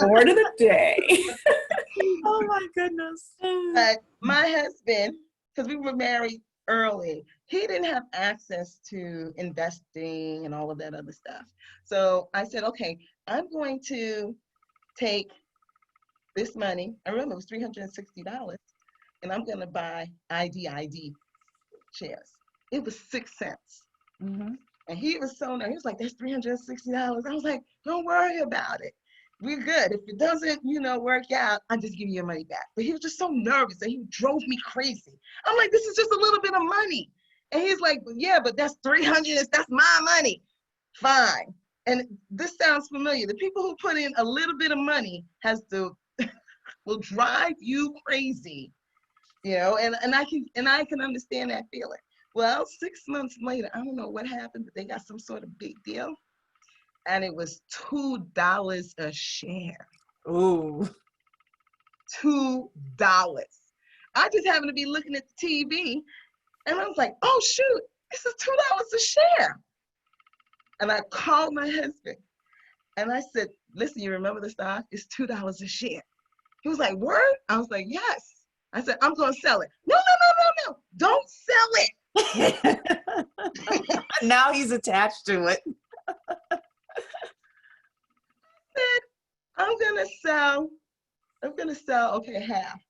Word of the day. Oh my goodness. But my husband, because we were married early, he didn't have access to investing and all of that other stuff. So I said, okay, I'm going to take this money. I remember it was $360, and I'm going to buy IDID shares. It was 6 cents. Mm-hmm. And he was so nervous. He was like, that's $360. I was like, don't worry about it. We're good. If it doesn't, work out, I'll just give you your money back. But he was just so nervous that he drove me crazy. I'm like, this is just a little bit of money. And he's like, yeah, but that's $300. That's my money. Fine. And this sounds familiar. The people who put in a little bit of money will drive you crazy, and I can understand that feeling. Well, 6 months later, I don't know what happened, but they got some sort of big deal. And it was $2 a share. Ooh. $2. I just happened to be looking at the TV and I was like, oh shoot, this is $2 a share. And I called my husband and I said, listen, you remember the stock? It's $2 a share. He was like, word? I was like, yes. I said, I'm going to sell it. No. Don't sell it. Now he's attached to it. I'm gonna sell, okay, half.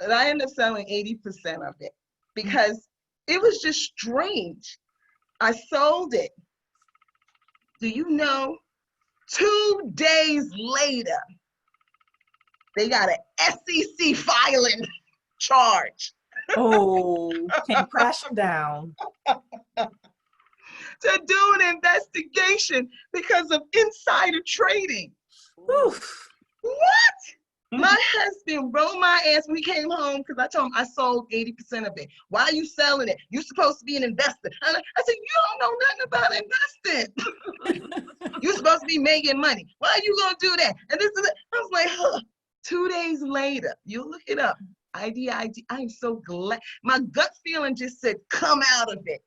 And I ended up selling 80% of it because it was just strange. I sold it. Do you know, 2 days later, they got an SEC filing charge. Oh, came crashing down. To do an investigation because of insider trading. Oof. What? My husband rolled my ass when he came home because I told him I sold 80% of it. Why are you selling it? You're supposed to be an investor. And I said, you don't know nothing about investing. You're supposed to be making money. Why are you going to do that? And this is it. I was like, huh. 2 days later, you look it up. ID. I'm so glad. My gut feeling just said, come out of it.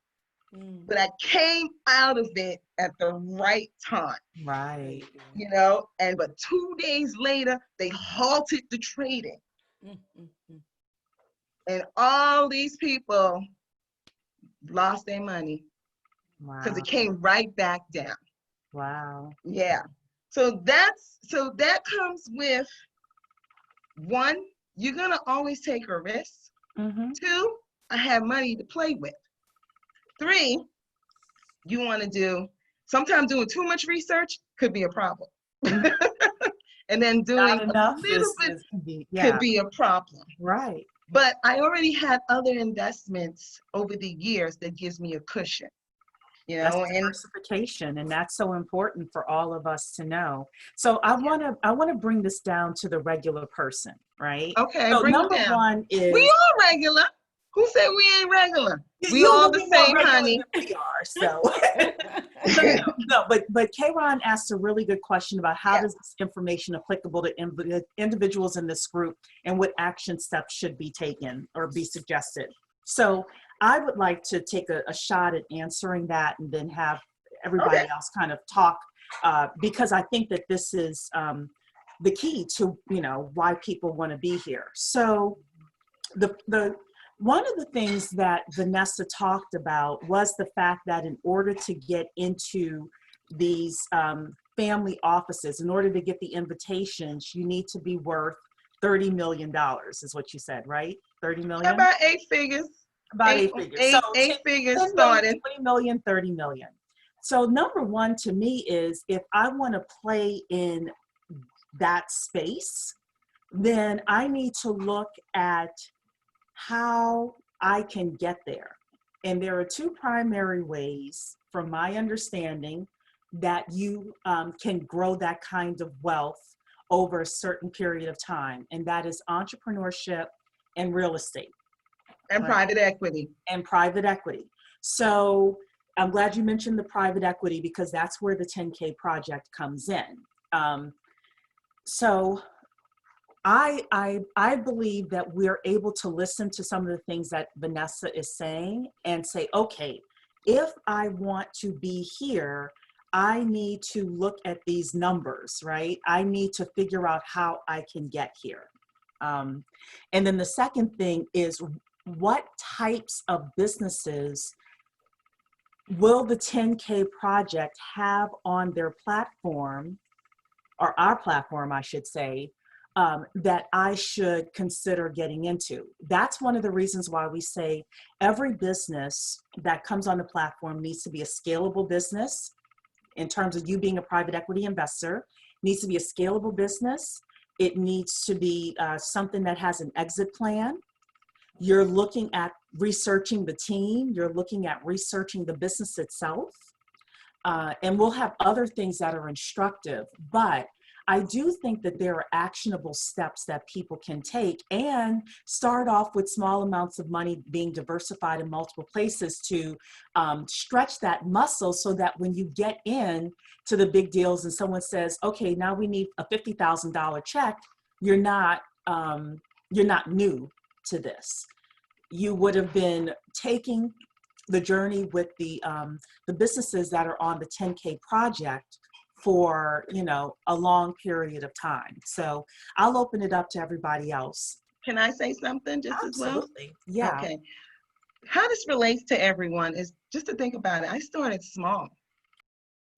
But I came out of it at the right time. Right. You know, but 2 days later, they halted the trading. And all these people lost their money because it came right back down. Wow. Yeah. So that comes with, one, you're gonna always take a risk. 2, I have money to play with. 3, you want to do, sometimes doing too much research could be a problem. And then doing a little bit could be a problem. Right. But I already had other investments over the years that gives me a cushion. You know, that's diversification, and that's so important for all of us to know. So I want to bring this down to the regular person, right? Okay, so bring number it down. one is, we all regular. Who said we ain't regular? We all the same, honey. We are, so. No, but Kayron asked a really good question about how does this information applicable to individuals in this group, and what action steps should be taken or be suggested. So I would like to take a shot at answering that, and then have everybody else kind of talk, because I think that this is the key to, you know, why people want to be here. So the one of the things that Vanessa talked about was the fact that in order to get into these family offices, in order to get the invitations, you need to be worth $30 million, is what you said, right? 30 million? About 8 figures. About 8 figures. Eight figures 10 started. million, 20 million, 30 million. So number one to me is, if I want to play in that space, then I need to look at how I can get there. And there are 2 primary ways, from my understanding, that you can grow that kind of wealth over a certain period of time. And that is entrepreneurship and real estate. And private equity. And private equity. So I'm glad you mentioned the private equity, because that's where the 10K project comes in. So I believe that we're able to listen to some of the things that Vanessa is saying and say, okay, if I want to be here, I need to look at these numbers, right? I need to figure out how I can get here. And then the second thing is, what types of businesses will the 10K project have on their platform, or our platform, I should say, that I should consider getting into? That's one of the reasons why we say every business that comes on the platform needs to be a scalable business. In terms of you being a private equity investor, needs to be a scalable business. It needs to be something that has an exit plan. You're looking at researching the team. You're looking at researching the business itself. And we'll have other things that are instructive, but I do think that there are actionable steps that people can take, and start off with small amounts of money being diversified in multiple places to stretch that muscle, so that when you get in to the big deals and someone says, okay, now we need a $50,000 check, you're not new to this. You would have been taking the journey with the businesses that are on the 10K project for, you know, a long period of time. So I'll open it up to everybody else. Can I say something just Absolutely. as well? Yeah. Okay. How this relates to everyone is just to think about it. I started small.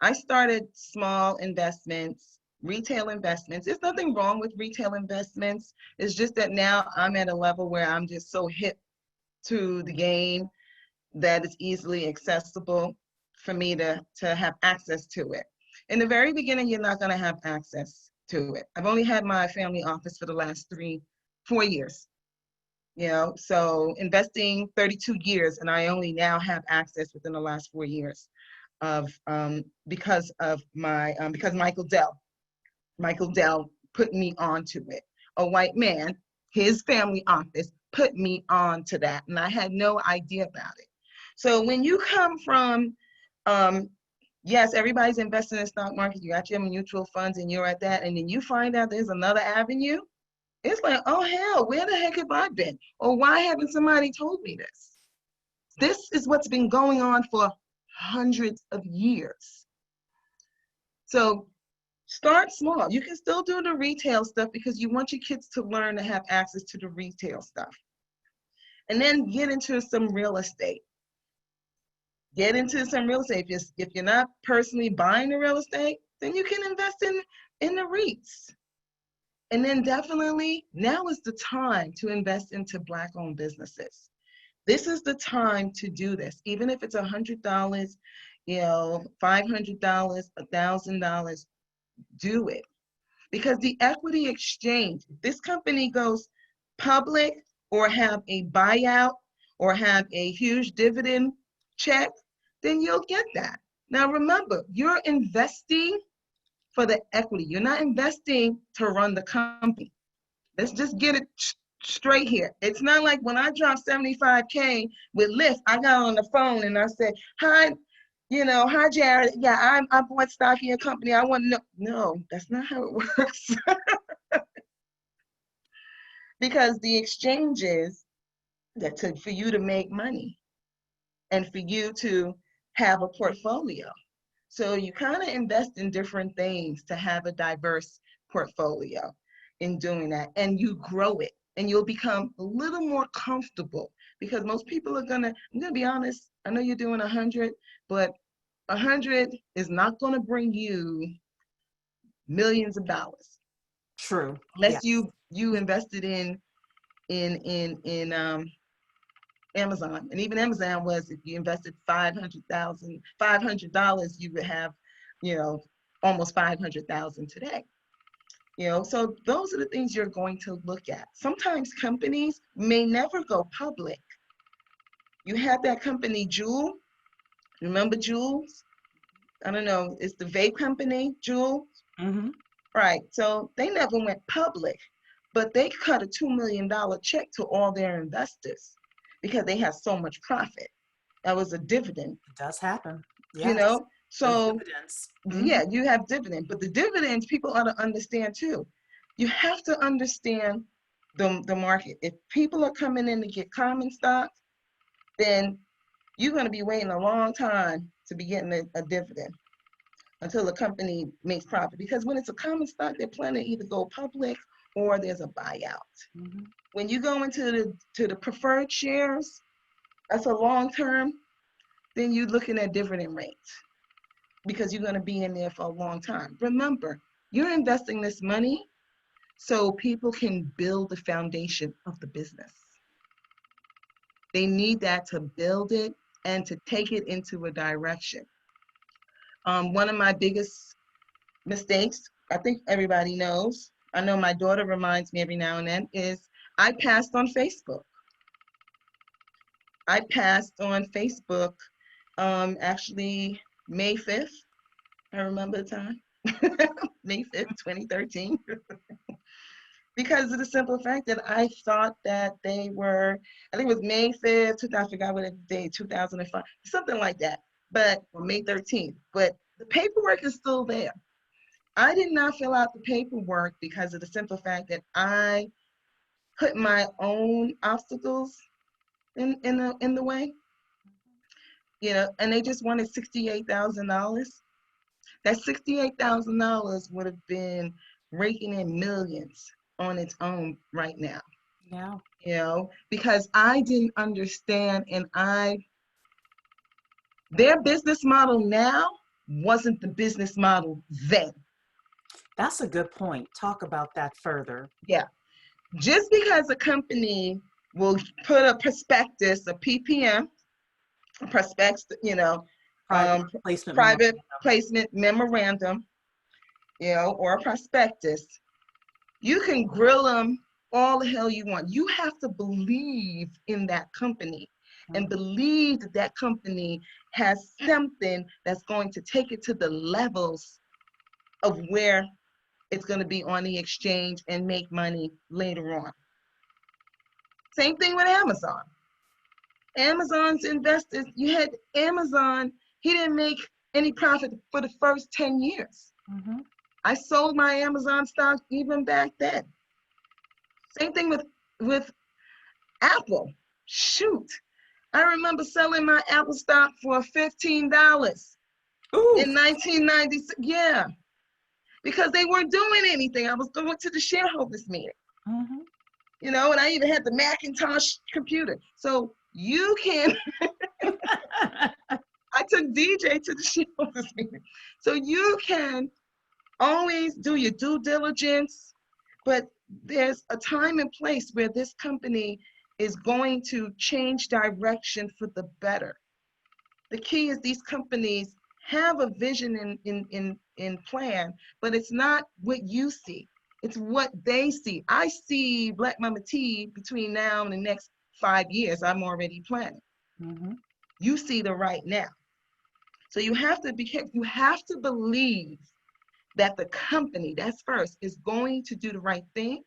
I started small investments, retail investments. There's nothing wrong with retail investments. It's just that now I'm at a level where I'm just so hip to the game that it's easily accessible for me to have access to it. In the very beginning, you're not going to have access to it. I've only had my family office for the last 4 years. You know, so investing 32 years, and I only now have access within the last 4 years of because Michael Dell put me onto it. A white man, his family office put me onto that, and I had no idea about it. So when you come from, yes, everybody's investing in the stock market, you got your mutual funds and you're at that, and then you find out there's another avenue, it's like, oh hell, where the heck have I been? Or why haven't somebody told me this? This is what's been going on for hundreds of years. So start small. You can still do the retail stuff because you want your kids to learn to have access to the retail stuff. And then get into some real estate. Get into some real estate. If you're not personally buying the real estate, then you can invest in the REITs. And then definitely, now is the time to invest into Black-owned businesses. This is the time to do this. Even if it's $100, you know, $500, $1,000, do it. Because the equity exchange, if this company goes public or have a buyout or have a huge dividend check, then you'll get that. Now remember, you're investing for the equity. You're not investing to run the company. Let's just get it straight here. It's not like when I dropped 75K with Lyft, I got on the phone and I said, hi, hi Jared. Yeah, I bought stock in your company. I want to know. No, that's not how it works. Because the exchanges that took for you to make money and for you to have a portfolio. So you kind of invest in different things to have a diverse portfolio in doing that, and you grow it, and you'll become a little more comfortable because most people are I'm gonna be honest, I know you're doing 100, but 100 is not gonna bring you millions of dollars. True. Unless Yes. you invested in Amazon. And even Amazon was, if you invested $500, you would have, almost 500,000 today. So those are the things you're going to look at. Sometimes companies may never go public. You have that company, Juul. Remember Juul's? I don't know, it's the vape company, Juul? Mm-hmm. Right, so they never went public, but they cut a $2 million check to all their investors because they had so much profit. That was a dividend. It does happen. Yes. So dividends. Mm-hmm. Yeah, you have dividend, but the dividends people ought to understand too. You have to understand the market. If people are coming in to get common stocks, then you're going to be waiting a long time to be getting a dividend until the company makes profit. Because when it's a common stock, they're planning to either go public or there's a buyout. Mm-hmm. When you go into the preferred shares, that's a long term, then you're looking at dividend rates because you're going to be in there for a long time. Remember, you're investing this money so people can build the foundation of the business. They need that to build it and to take it into a direction. One of my biggest mistakes, I think everybody knows, I know my daughter reminds me every now and then, is I passed on Facebook. I passed on Facebook actually May 5th. I remember the time. May 5th, 2013. Because of the simple fact that I thought that they were, I think it was May 5th, 2000, I forgot what day, 2005, something like that, or May 13th. But the paperwork is still there. I did not fill out the paperwork because of the simple fact that I put my own obstacles in the way. And they just wanted $68,000. That $68,000 would have been raking in millions on its own right now. Yeah. Because I didn't understand, and their business model now wasn't the business model then. That's a good point. Talk about that further. Yeah. Just because a company will put a prospectus, a PPM, prospectus, Private placement private memorandum. placement memorandum, or a prospectus, you can grill them all the hell you want. You have to believe in that company and believe that that company has something that's going to take it to the levels of where it's going to be on the exchange and make money later on. Same thing with Amazon. Amazon's investors, you had Amazon, he didn't make any profit for the first 10 years. I sold my Amazon stock even back then. Same thing with Apple. Shoot, I remember selling my Apple stock for $15 in 1996. Yeah, because they weren't doing anything. I was going to the shareholders meeting, and I even had the Macintosh computer. So you can, I took DJ to the shareholders meeting. So you can always do your due diligence, but there's a time and place where this company is going to change direction for the better. The key is these companies have a vision in plan, but it's not what you see. It's what they see. I see Black Momma Tea between now and the next 5 years. I'm already planning. You see the right now. So you have to be careful. You have to believe that the company, that's first, is going to do the right thing,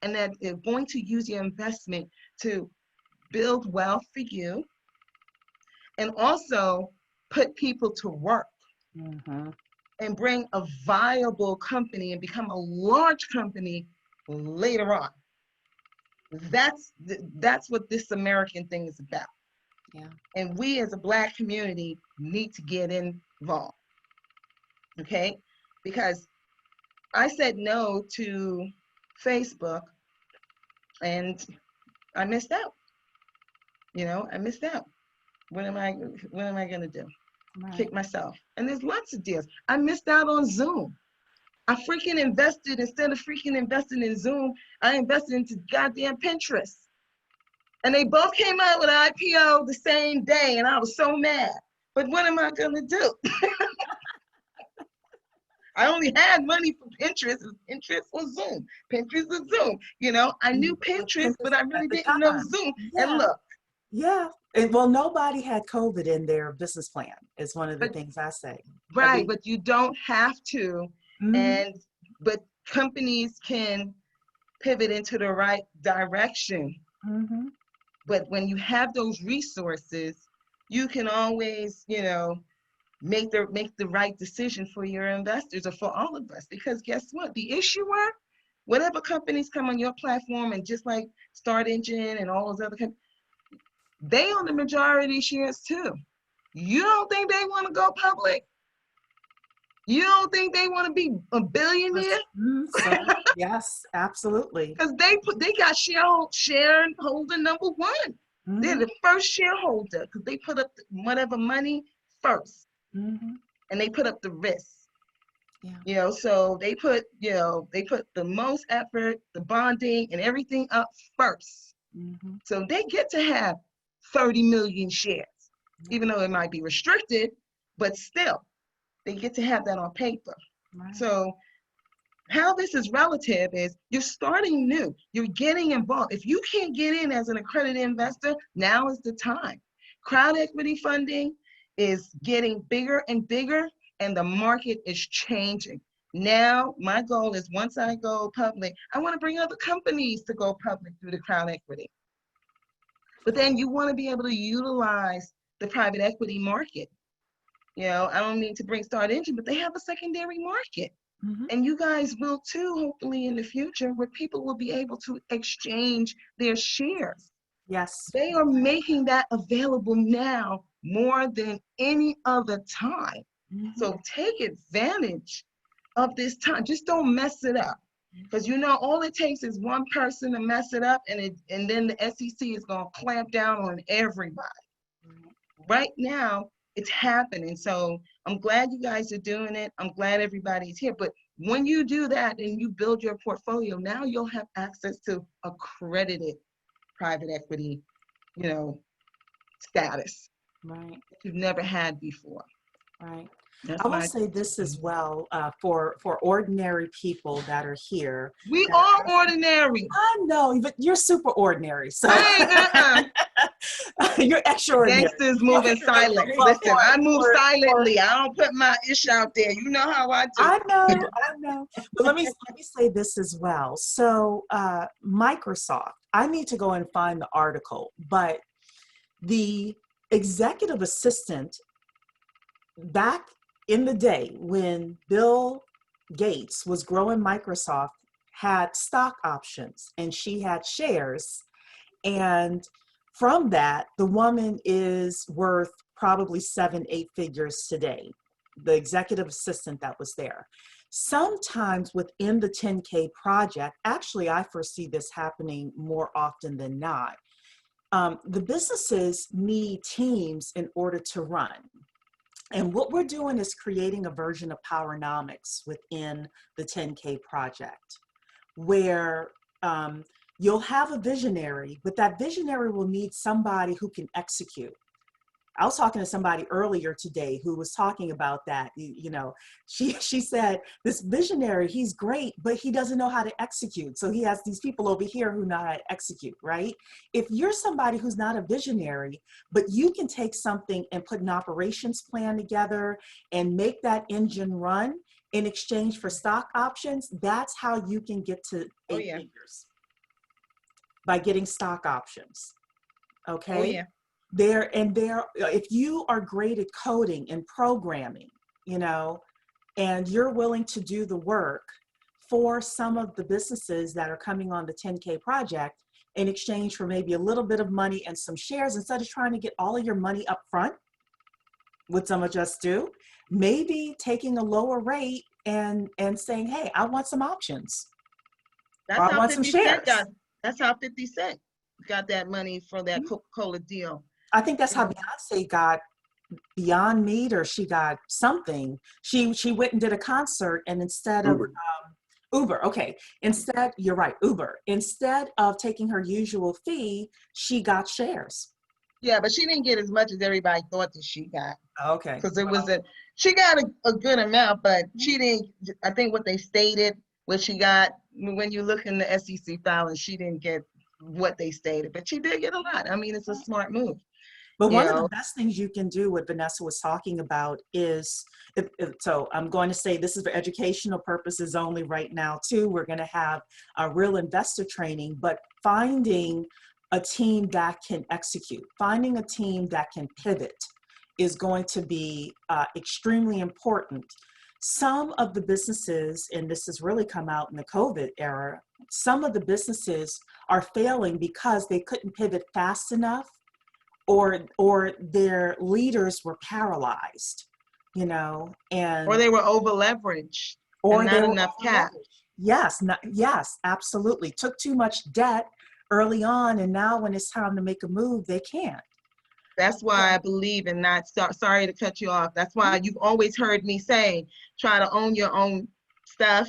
and that they're going to use your investment to build wealth for you, and also put people to work and bring a viable company and become a large company later on. That's what this American thing is about. Yeah. And we as a Black community need to get involved. Okay? Because I said no to Facebook and I missed out. I missed out. What am I gonna do? Right. Kick myself. And there's lots of deals. I missed out on Zoom. I freaking invested, instead of freaking investing in Zoom, I invested into goddamn Pinterest. And they both came out with an IPO the same day, and I was so mad. But what am I gonna do? I only had money for Pinterest. Pinterest or Zoom. Pinterest or Zoom. I knew Pinterest, but I really didn't know Zoom. Yeah. And look. Yeah. And well, nobody had COVID in their business plan, is one of the things I say. Right, but you don't have to. But companies can pivot into the right direction. But when you have those resources, you can always, make the right decision for your investors or for all of us. Because guess what? The issuer, whatever companies come on your platform, and just like Start Engine and all those other companies, they own the majority shares too. You don't think they want to go public? You don't think they want to be a billionaire? Yes, absolutely. Because they got shareholder number one. They're the first shareholder because they put up whatever money first, and they put up the risk. Yeah. So they put the most effort, the bonding, and everything up first. So they get to have 30 million shares, even though it might be restricted, but still, they get to have that on paper. Right. So how this is relative is you're starting new. You're getting involved. If you can't get in as an accredited investor, now is the time. Crowd equity funding is getting bigger and bigger, and the market is changing. Now, my goal is once I go public, I want to bring other companies to go public through the crowd equity. But then you want to be able to utilize the private equity market. I don't mean to bring Start Engine, but they have a secondary market. And you guys will too, hopefully in the future, where people will be able to exchange their shares. Yes. They are making that available now more than any other time. So take advantage of this time. Just don't mess it up. Because all it takes is one person to mess it up, and then the SEC is going to clamp down on everybody. Right now, it's happening. So I'm glad you guys are doing it. I'm glad everybody's here. But when you do that and you build your portfolio, now you'll have access to accredited private equity, status Right. that you've never had before. Right. That's I will my say this as well, for ordinary people that are here. We that are are- ordinary. I know, but you're super ordinary. So Hey, you're extraordinary. Gangsters moving silent. Well, Listen, I move for- silently. I don't put my ish out there. You know how I do. I know. But let me say this as well. So Microsoft, I need to go and find the article, but the executive assistant back in the day when Bill Gates was growing Microsoft had stock options and she had shares. And from that, the woman is worth probably 7-8 figures today, the executive assistant that was there. Sometimes within the 10K project, actually, I foresee this happening more often than not. The businesses need teams in order to run. And what we're doing is creating a version of Powernomics within the 10K project, where you'll have a visionary, but that visionary will need somebody who can execute. I was talking to somebody earlier today who was talking about that. She said, this visionary, he's great, but he doesn't know how to execute. So he has these people over here who know how to execute, right? If you're somebody who's not a visionary, but you can take something and put an operations plan together and make that engine run in exchange for stock options, that's how you can get to 8 figures, by getting stock options. Okay. Oh, yeah. If you are great at coding and programming, and you're willing to do the work for some of the businesses that are coming on the 10K project in exchange for maybe a little bit of money and some shares, instead of trying to get all of your money up front, what some of us do, maybe taking a lower rate and saying, hey, I want some options. That's I how want some 50 Cent shares. That's how 50 Cent got that money for that Coca-Cola deal. I think that's how Beyonce got Beyond Meat, or she got something. She went and did a concert, and instead of Uber, okay. Instead, you're right, Uber. Instead of taking her usual fee, she got shares. Yeah, but she didn't get as much as everybody thought that she got. Okay. Because she got a good amount, but she didn't. I think what they stated, what she got, when you look in the SEC filing, she didn't get what they stated, but she did get a lot. I mean, it's a smart move. But one of the best things you can do, what Vanessa was talking about, is, so I'm going to say this is for educational purposes only right now too. We're going to have a real investor training, but finding a team that can execute, finding a team that can pivot is going to be extremely important. Some of the businesses, and this has really come out in the COVID era, some of the businesses are failing because they couldn't pivot fast enough, or their leaders were paralyzed, and or they were over leveraged, or not enough cash. Yes, yes, absolutely. Took too much debt early on, and now when it's time to make a move, they can't. That's why I believe in not, sorry to cut you off. That's why you've always heard me say, try to own your own stuff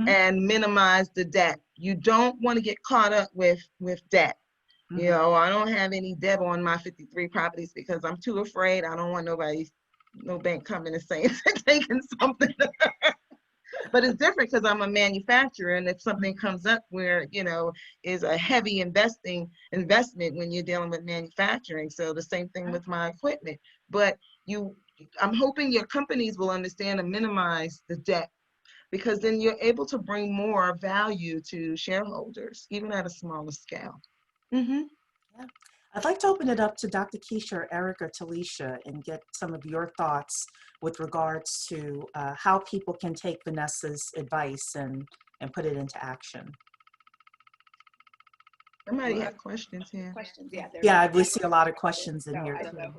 and minimize the debt. You don't want to get caught up with debt. I don't have any debt on my 53 properties because I'm too afraid. I don't want no bank coming and saying taking something. But it's different because I'm a manufacturer, and if something comes up where is a heavy investment when you're dealing with manufacturing. So the same thing with my equipment. But I'm hoping your companies will understand and minimize the debt, because then you're able to bring more value to shareholders, even at a smaller scale. Yeah. I'd like to open it up to Dr. Keisha or Eric or Talisha and get some of your thoughts with regards to how people can take Vanessa's advice and put it into action. Somebody had questions here. Questions, yeah. Yeah, we see a lot of questions in here. I don't know.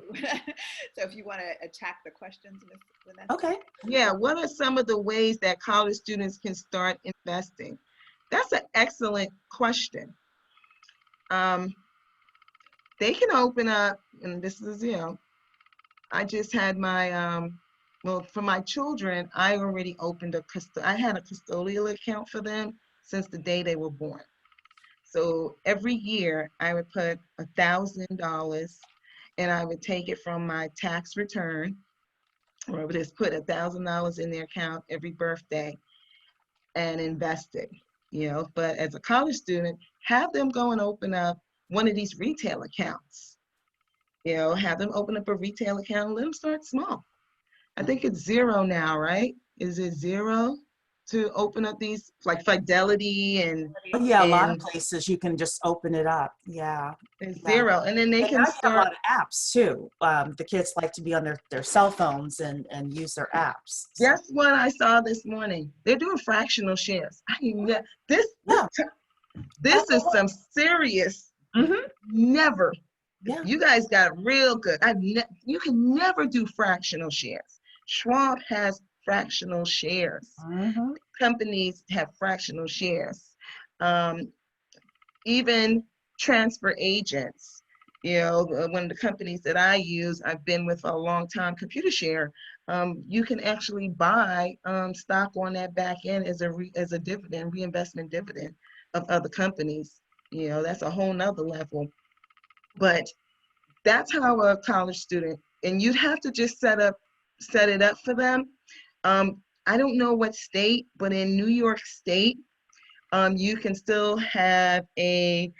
So if you want to attack the questions, Ms. Vanessa. Okay. Yeah, what are some of the ways that college students can start investing? That's an excellent question. They can open up, and this is, I just had my Well, for my children, I already opened I had a custodial account for them since the day they were born. So every year I would put $1,000 and I would take it from my tax return, or I would just put $1,000 in their account every birthday and invest it, But as a college student, have them go and open up one of these retail accounts. Have them open up a retail account and let them start small. I think it's $0 now, right? Is it $0 to open up these, like Fidelity and Yeah, a lot of places you can just open it up. Yeah. it's $0, and then they can now you have a start. lot of apps too. The kids like to be on their cell phones and use their apps. So. Guess what I saw this morning? They're doing fractional shares. This is some serious. Never. Yeah. You guys got real good. You can never do fractional shares. Schwab has fractional shares. Companies have fractional shares. Even transfer agents, one of the companies that I use, I've been with for a long time, ComputerShare, you can actually buy stock on that back end as a dividend, reinvestment dividend of other companies. That's a whole nother level. But that's how a college student, and you'd have to just set it up for them. I don't know what state, but in New York State, you can still have UMTA,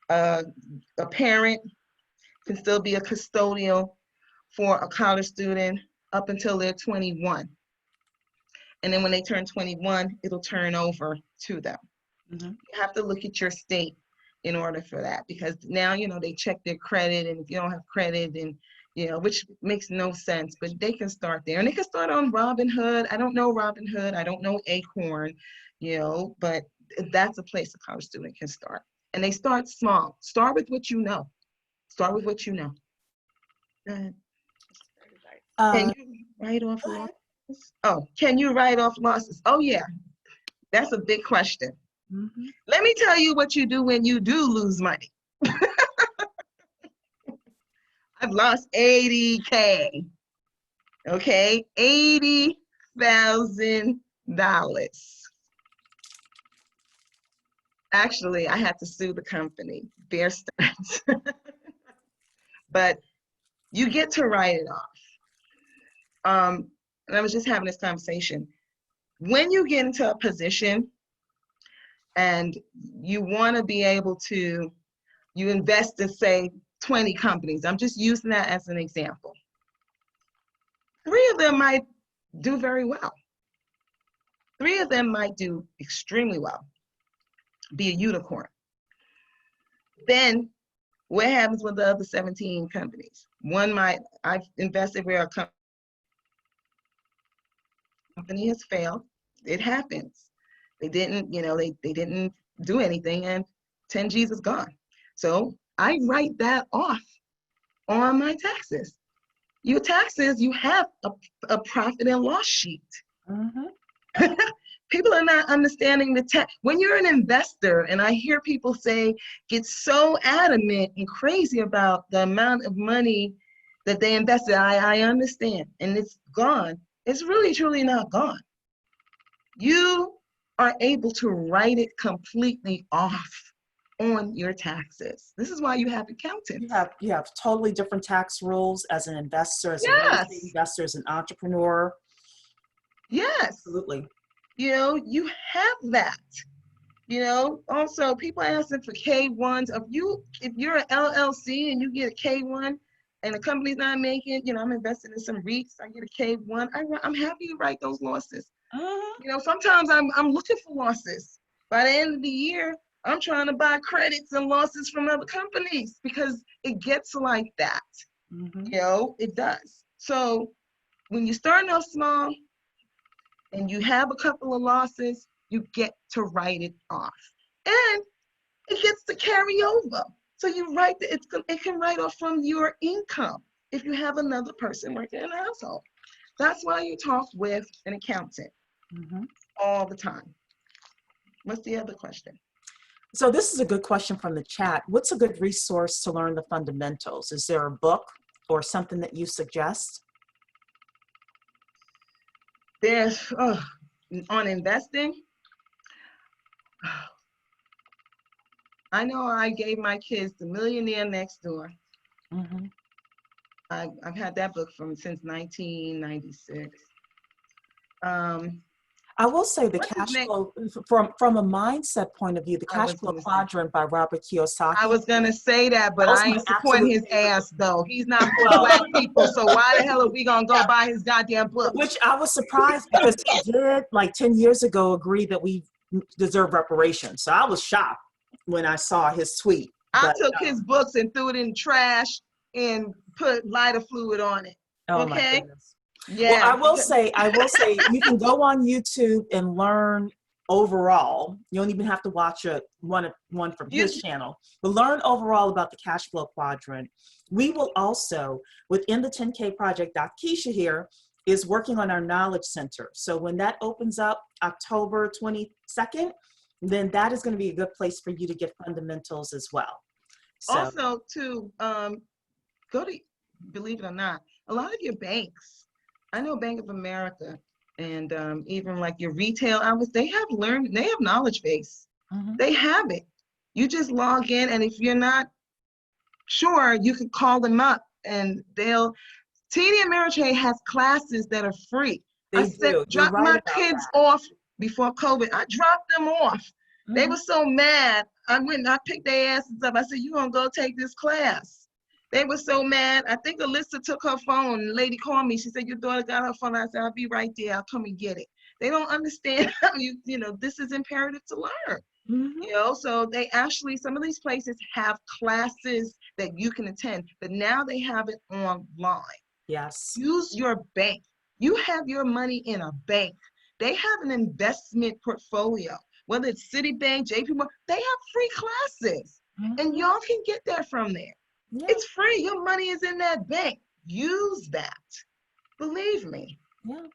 a parent can still be a custodial for a college student up until they're 21. And then when they turn 21, it'll turn over to them. You have to look at your state in order for that, because now, they check their credit, and if you don't have credit, and which makes no sense, but they can start there, and they can start on Robinhood. I don't know Robinhood. I don't know Acorn, but that's a place a college student can start. And they start small. Start with what you know. Start with what you know. Go ahead. Can you write off losses? Oh, can you write off losses? Oh, yeah. That's a big question. Let me tell you what you do when you do lose money. I've lost $80K. Okay, $80,000. Actually, I had to sue the company, Bear Stearns. But you get to write it off. And I was just having this conversation. When you get into a position and you want to be able to, you invest in, say, 20 companies. I'm just using that as an example. 3 of them might do very well. 3 of them might do extremely well, be a unicorn. Then what happens with the other 17 companies? I've invested where a company has failed. It happens. They didn't, they didn't do anything, and 10 G's is gone. So I write that off on my taxes. Your taxes, you have a profit and loss sheet. People are not understanding the tax. When you're an investor, and I hear people get so adamant and crazy about the amount of money that they invested, I understand, and it's gone. It's really, truly not gone. You are able to write it completely off on your taxes. This is why you have accountants. You have totally different tax rules as an investor, as a real estate investor, as an entrepreneur. Yes. Absolutely. You have that. Also people asking for K1s. If you're an LLC and you get a K1 and the company's not making, I'm investing in some REITs, I get a K1, I'm happy to write those losses. Sometimes I'm looking for losses. By the end of the year, I'm trying to buy credits and losses from other companies because it gets like that. It does. So when you're starting off small and you have a couple of losses, you get to write it off. And it gets to carry over. So you it can write off from your income if you have another person working in the household. That's why you talk with an accountant all the time. What's the other question? So this is a good question from the chat. What's a good resource to learn the fundamentals? Is there a book or something that you suggest? There's, on investing, I know I gave my kids The Millionaire Next Door. Mm-hmm. I've had that book since 1996. I will say the What's his cash name? flow, from a mindset point of view, the I cash was flow gonna say. quadrant by Robert Kiyosaki. I was gonna say that, but That was I my ain't supporting his absolute favorite. ass though. He's not for Well, black people, so why the hell are we gonna go buy his goddamn book? which I was surprised because he did, like 10 years ago, agree that we deserve reparations. So I was shocked when I saw his tweet. I But, took his books and threw it in the trash and put lighter fluid on it. oh my Okay. goodness. Yeah. Well, I will say, you can go on YouTube and learn overall. You don't even have to watch one from his channel, but learn overall about the cash flow quadrant. We will also, within the 10K project, Dr. Keisha here is working on our knowledge center. So when that opens up October 22nd, then that is going to be a good place for you to get fundamentals as well. So, also, too, go to, believe it or not, a lot of your banks. I know Bank of America and even like your retail outlets, they have knowledge base. mm-hmm. They have it. You just log in, and if you're not sure, you can call them up and they'll, TD Ameritrade has classes that are free. They do. Drop my kids off before COVID. I dropped them off. Mm-hmm. They were so mad. I picked their asses up. I said, you gonna go take this class. They were so mad. I think Alyssa took her phone. The lady called me. She said, your daughter got her phone. I said, I'll be right there. I'll come and get it. They don't understand how this is imperative to learn. Mm-hmm. So they actually, some of these places have classes that you can attend, but now they have it online. Yes. Use your bank. You have your money in a bank. They have an investment portfolio, whether it's Citibank, JP Morgan, they have free classes. Mm-hmm. And y'all can get that from there. Yeah. It's free. Your money is in that bank. Use that. Believe me. Yeah.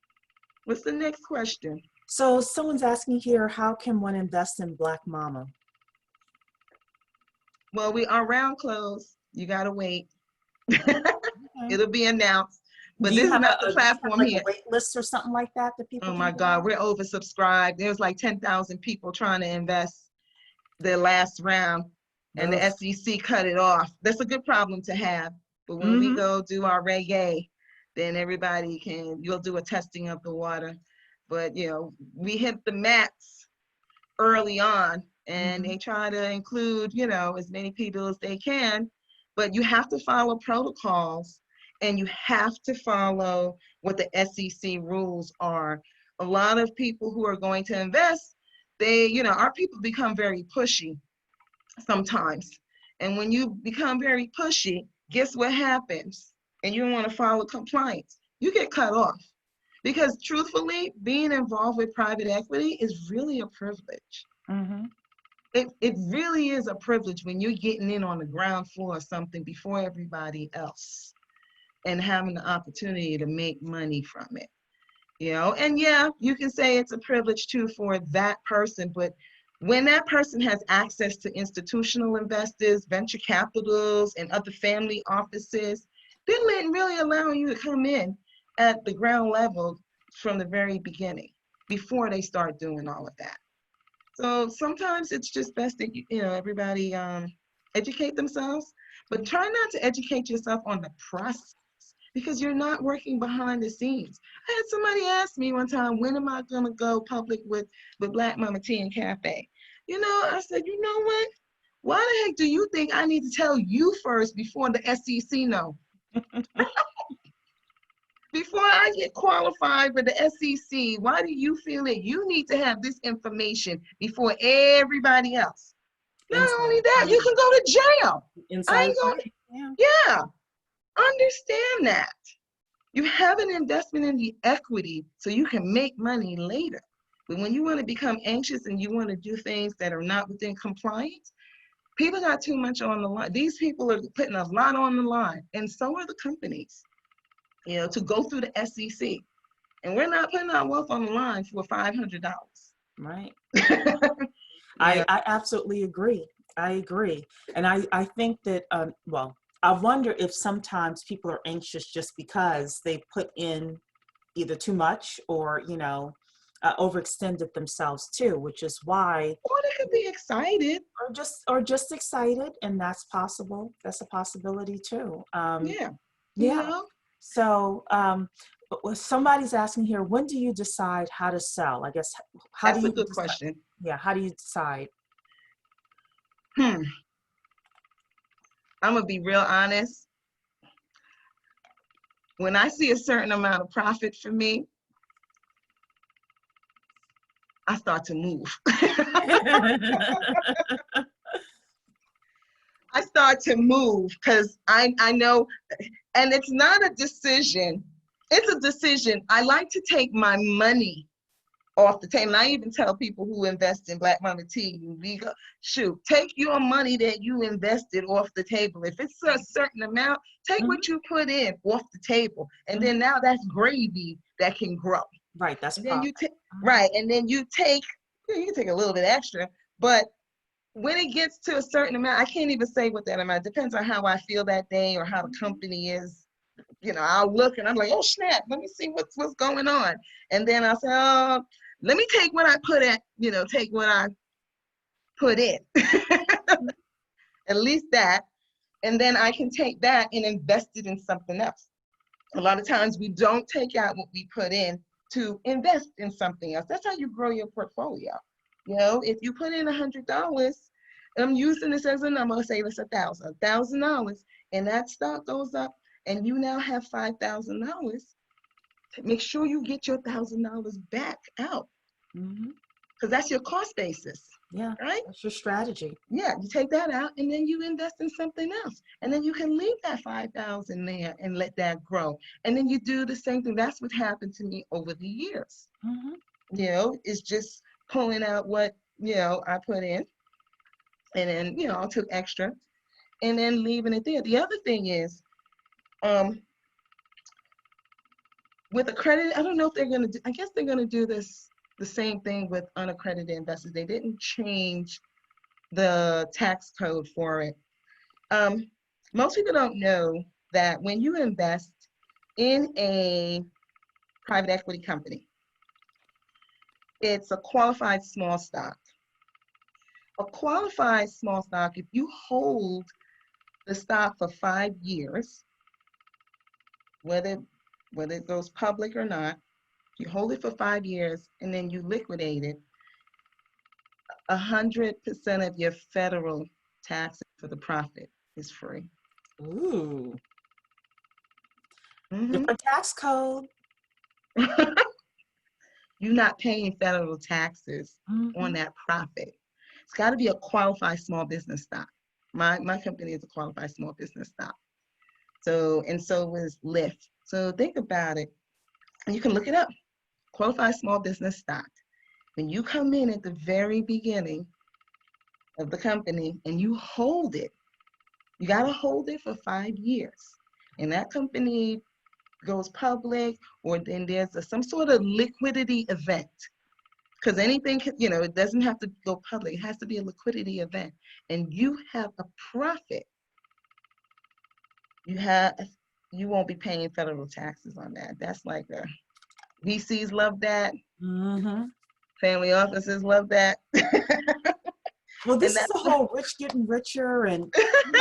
What's the next question? So someone's asking here, how can one invest in Black Momma? Well, our round closed. You got to wait. Okay. It'll be announced. But this is not the platform here. A wait list or something like that people Oh my God, we're oversubscribed. There's like 10,000 people trying to invest their last round. And the SEC cut it off. That's a good problem to have. But when we go do our reggae, then you'll do a testing of the water. But, we hit the max early on and they try to include, as many people as they can. But you have to follow protocols and you have to follow what the SEC rules are. A lot of people who are going to invest, our people become very pushy sometimes. And when you become very pushy, guess what happens? And you don't want to follow compliance. You get cut off. Because truthfully, being involved with private equity is really a privilege. Mm-hmm. It really is a privilege when you're getting in on the ground floor of something before everybody else and having the opportunity to make money from it. And yeah, you can say it's a privilege too for that person, but when that person has access to institutional investors, venture capitals, and other family offices, they're really allowing you to come in at the ground level from the very beginning before they start doing all of that. So sometimes it's just best that everybody educate themselves, but try not to educate yourself on the process because you're not working behind the scenes. I had somebody ask me one time, when am I going to go public with Black Momma Tea and Cafe? I said, you know what? Why the heck do you think I need to tell you first before the SEC know? Before I get qualified for the SEC, why do you feel that you need to have this information before everybody else? Not only that, you can go to jail. Yeah. Understand that. You have an investment in the equity so you can make money later. But when you want to become anxious and you want to do things that are not within compliance, people got too much on the line. These people are putting a lot on the line, and so are the companies, to go through the SEC. And we're not putting our wealth on the line for $500. Right. I absolutely agree. I agree. And I think that, I wonder if sometimes people are anxious just because they put in either too much or, overextended themselves too, which is why, Or they could be excited. or just excited, and that's possible. That's a possibility too. Yeah. You Yeah. know, So, somebody's asking here, when do you decide how to sell? I guess, how do that's a you good decide? question. Yeah, how do you decide? I'm gonna be real honest. When I see a certain amount of profit for me, I start to move. I start to move because I know, and it's not a decision. It's a decision. I like to take my money off the table. And I even tell people who invest in Black Momma Tea, we go, shoot, take your money that you invested off the table. If it's a certain amount, take what you put in off the table. And then now that's gravy that can grow. Right, that's And then you profit. take, right, and then you can take a little bit extra, but when it gets to a certain amount, I can't even say what that amount. It depends on how I feel that day or how the company is. I'll look and I'm like, oh snap, let me see what's going on. And then I'll say, oh, let me take what I put take what I put in. At least that. And then I can take that and invest it in something else. A lot of times we don't take out what we put in to invest in something else. That's how you grow your portfolio. If you put in $100, I'm using this as a number, say it's $1,000, and that stock goes up, and you now have $5,000. Make sure you get your $1,000 back out, because that's your cost basis. Yeah, right? that's your strategy. Yeah, you take that out, and then you invest in something else, and then you can leave that 5,000 there and let that grow, and then you do the same thing. That's what happened to me over the years. It's just pulling out what I put in, and then I took extra, and then leaving it there. The other thing is, with accredited, I don't know if they're gonna do. I guess they're gonna do this the same thing with unaccredited investors. They didn't change the tax code for it. Most people don't know that when you invest in a private equity company, it's a qualified small stock. A qualified small stock, if you hold the stock for 5 years, whether it goes public or not, you hold it for 5 years and then you liquidate it, 100% of your federal tax for the profit is free. Ooh. Different tax code. You're not paying federal taxes on that profit. It's got to be a qualified small business stock. My company is a qualified small business stock. So is Lyft. So think about it. And you can look it up. Qualified small business stock. When you come in at the very beginning of the company and you hold it, you got to hold it for 5 years. And that company goes public, or then there's some sort of liquidity event. Because anything, it doesn't have to go public. It has to be a liquidity event. And you have a profit. You won't be paying federal taxes on that. That's like VCs love that. Family offices love that. Well, this is the whole rich getting richer. And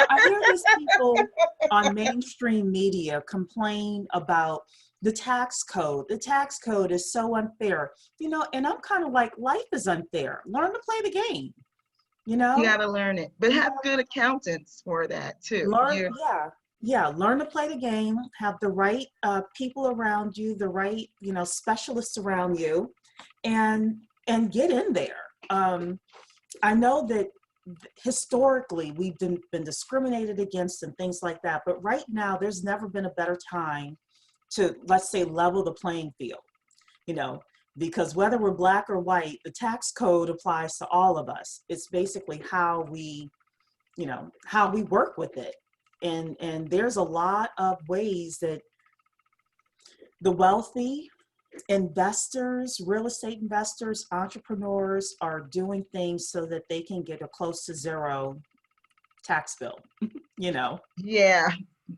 I hear these people on mainstream media complain about the tax code. The tax code is so unfair, and I'm kind of like, life is unfair. Learn to play the game, You got to learn it, but have good accountants for that too. Learn to play the game, have the right people around you, the right, specialists around you, and get in there. I know that historically we've been discriminated against and things like that, but right now there's never been a better time to, let's say, level the playing field, because whether we're Black or white, the tax code applies to all of us. It's basically how we work with it. And there's a lot of ways that the wealthy investors, real estate investors, entrepreneurs are doing things so that they can get a close to zero tax bill, you know. Yeah.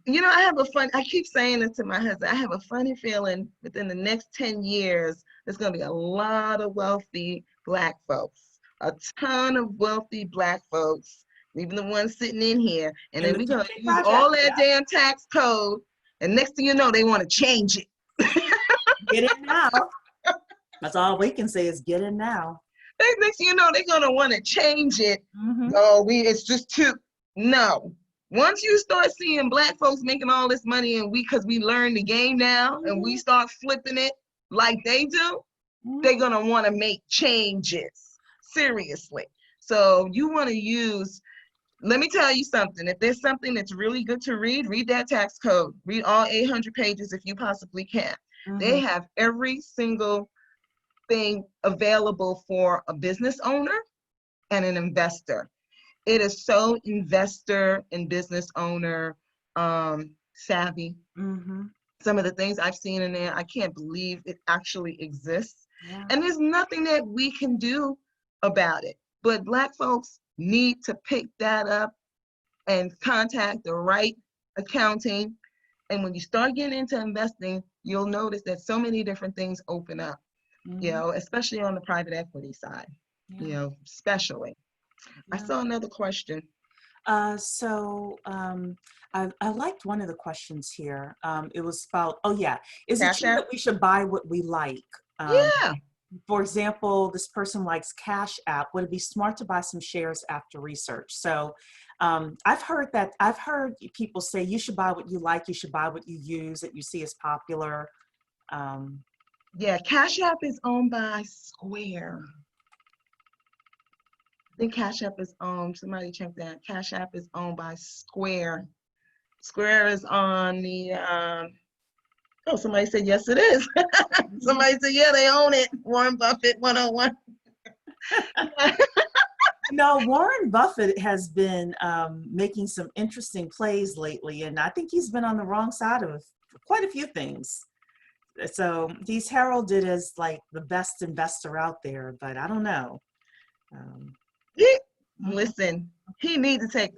I keep saying this to my husband, I have a funny feeling within the next 10 years, there's going to be a lot of wealthy Black folks, a ton of wealthy Black folks, even the ones sitting in here. And then we're going to use all that damn tax code. And next thing you know, they want to change it. Get it now. That's all we can say is get in now. Next thing you know, they're going to want to change it. Mm-hmm. Oh, it's just too. No. Once you start seeing Black folks making all this money and because we learn the game now and we start flipping it like they do, they're going to want to make changes. Seriously. So you want to use, let me tell you something. If there's something that's really good to read that tax code. Read all 800 pages if you possibly can. Mm-hmm. They have every single thing available for a business owner and an investor. It is so investor and business owner savvy. Mm-hmm. Some of the things I've seen in there, I can't believe it actually exists. Yeah. And there's nothing that we can do about it. But Black folks need to pick that up and contact the right accounting. And when you start getting into investing, you'll notice that so many different things open up, especially on the private equity side, especially. I saw another question. I liked one of the questions here. It was about, is it true that we should buy what we like? For example, this person likes Cash App. Would it be smart to buy some shares after research? So I've heard people say you should buy what you like, you should buy what you use, that you see as popular. Cash App is owned by Square. I think Cash App is owned, somebody check that. Cash App is owned by Square. Square is on the, somebody said, yes, it is. Somebody said, yeah, they own it. Warren Buffett 101. No, Warren Buffett has been making some interesting plays lately, and I think he's been on the wrong side of quite a few things. So he's heralded as like the best investor out there, but I don't know. Listen, he needs to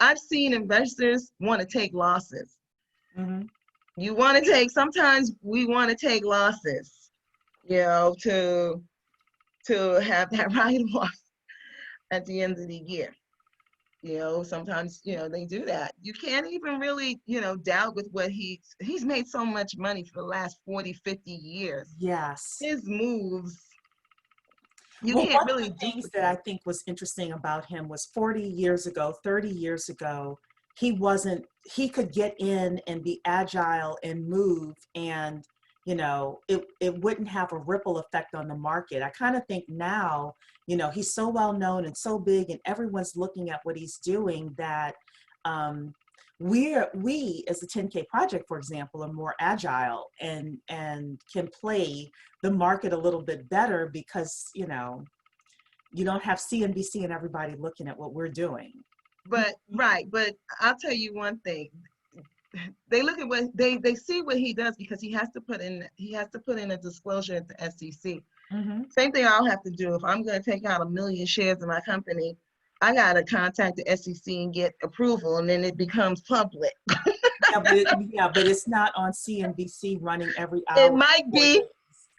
I've seen investors want to take losses. Mm-hmm. Sometimes we want to take losses, to have that write-off at the end of the year. Sometimes, they do that. You can't even really, doubt with what he's made so much money for the last 40, 50 years. Yes. His moves. One of the things that I think was interesting about him was 40 years ago, 30 years ago, he could get in and be agile and move and, it wouldn't have a ripple effect on the market. I kind of think now, he's so well known and so big and everyone's looking at what he's doing that we as the 10K Project, for example, are more agile and can play the market a little bit better because, you don't have CNBC and everybody looking at what we're doing. But I'll tell you one thing. They look at what they see what he does because he has to put in a disclosure at the SEC. Mm-hmm. Same thing I'll have to do if I'm going to take out 1 million shares in my company. I got to contact the SEC and get approval, and then it becomes public. but it's not on CNBC running every hour. It might be.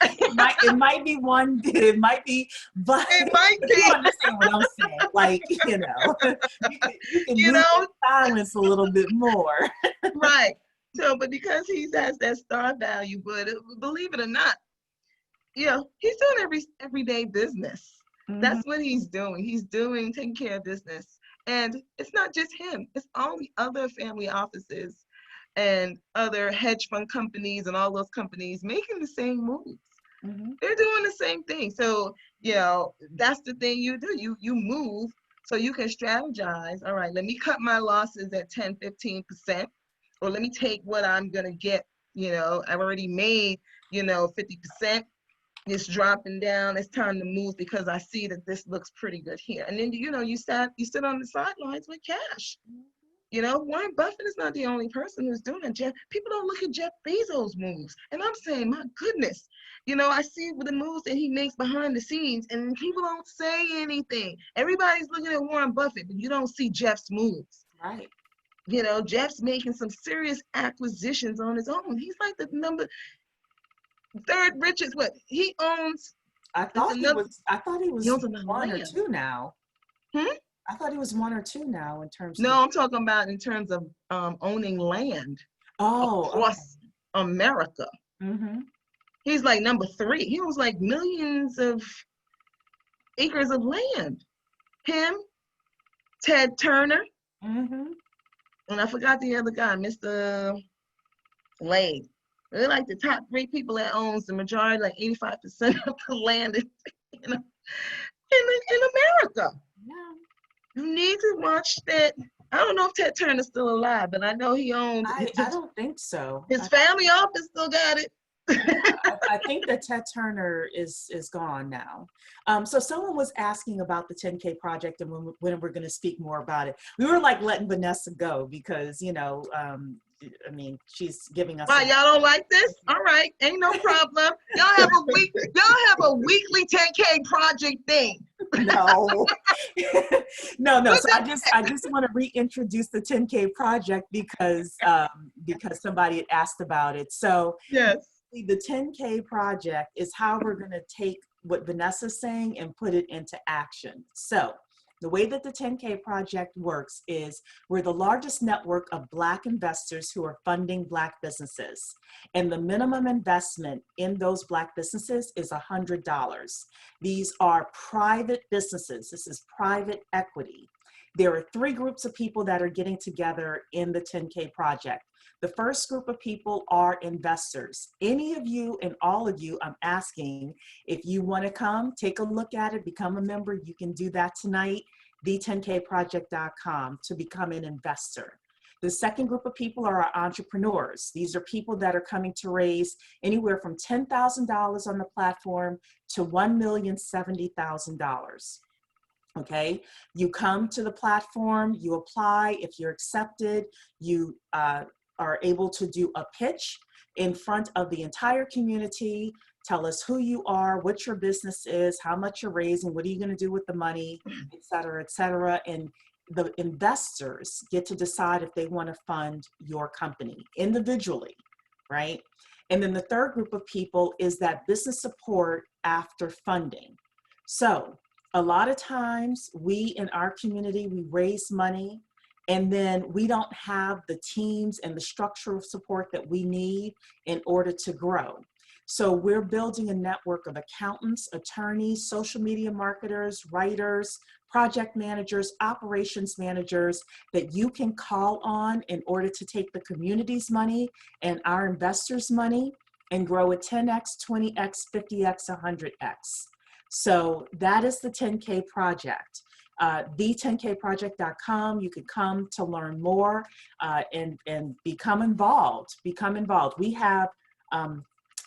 It might be one. It might be, but it might be. You understand what I'm saying? Like, you can move silence a little bit more. Right. So, but because he has that star value, but believe it or not, he's doing everyday business. Mm-hmm. That's what he's doing. He's taking care of business. And it's not just him. It's all the other family offices and other hedge fund companies and all those companies making the same moves. Mm-hmm. They're doing the same thing. So, that's the thing you do. You move so you can strategize. All right, let me cut my losses at 10, 15%, or let me take what I'm going to get. I've already made, 50%. It's dropping down. It's time to move because I see that this looks pretty good here. And then, you sit on the sidelines with cash. You know, Warren Buffett is not the only person who's doing it. People don't look at Jeff Bezos' moves. And I'm saying, my goodness, you know, I see the moves that he makes behind the scenes and people don't say anything. Everybody's looking at Warren Buffett, but you don't see Jeff's moves. Right. You know, Jeff's making some serious acquisitions on his own. He's like the third richest. What he owns? I thought he was he owns one or land. two now. Hmm? I thought he was one or two now in terms No, of. I'm talking about in terms of owning land across America. Mm-hmm. He's like number 3. He owns like millions of acres of land. Him, Ted Turner, Mm-hmm. and I forgot the other guy, Mr. Lade. They're like the top 3 people that owns the majority, like 85% of the land in America. Yeah. You need to watch that. I don't know if Ted Turner's still alive, but I know he owns. I don't think so. His family office still got it. I think that Ted Turner is gone now. So someone was asking about the 10K project and when we're going to speak more about it. We were like letting Vanessa go because, you know, I mean, she's giving us. Why, y'all don't like this? All right, ain't no problem. Y'all have a weekly 10K project thing. No. No. So I just want to reintroduce the 10K project because somebody had asked about it. So yes. The 10K project is how we're going to take what Vanessa's saying and put it into action. So the way that the 10K project works is we're the largest network of Black investors who are funding Black businesses. And the minimum investment in those Black businesses is $100. These are private businesses. This is private equity. There are 3 groups of people that are getting together in the 10K project. The first group of people are investors. Any of you and all of you, I'm asking if you want to come, take a look at it, become a member. You can do that tonight, the10kproject.com to become an investor. The second group of people are our entrepreneurs. These are people that are coming to raise anywhere from $10,000 on the platform to $1,070,000. Okay, you come to the platform, you apply. If you're accepted, you are able to do a pitch in front of the entire community. Tell us who you are, what your business is, how much you're raising, what are you going to do with the money, et cetera, et cetera. And the investors get to decide if they want to fund your company individually, right? And then the third group of people is that business support after funding. So a lot of times we in our community, we raise money and then we don't have the teams and the structural support that we need in order to grow. So we're building a network of accountants, attorneys, social media marketers, writers, project managers, operations managers that you can call on in order to take the community's money and our investors' money and grow it 10x, 20x, 50x, 100x. So that is the 10K project. The10kproject.com. You could come to learn more and become involved. We have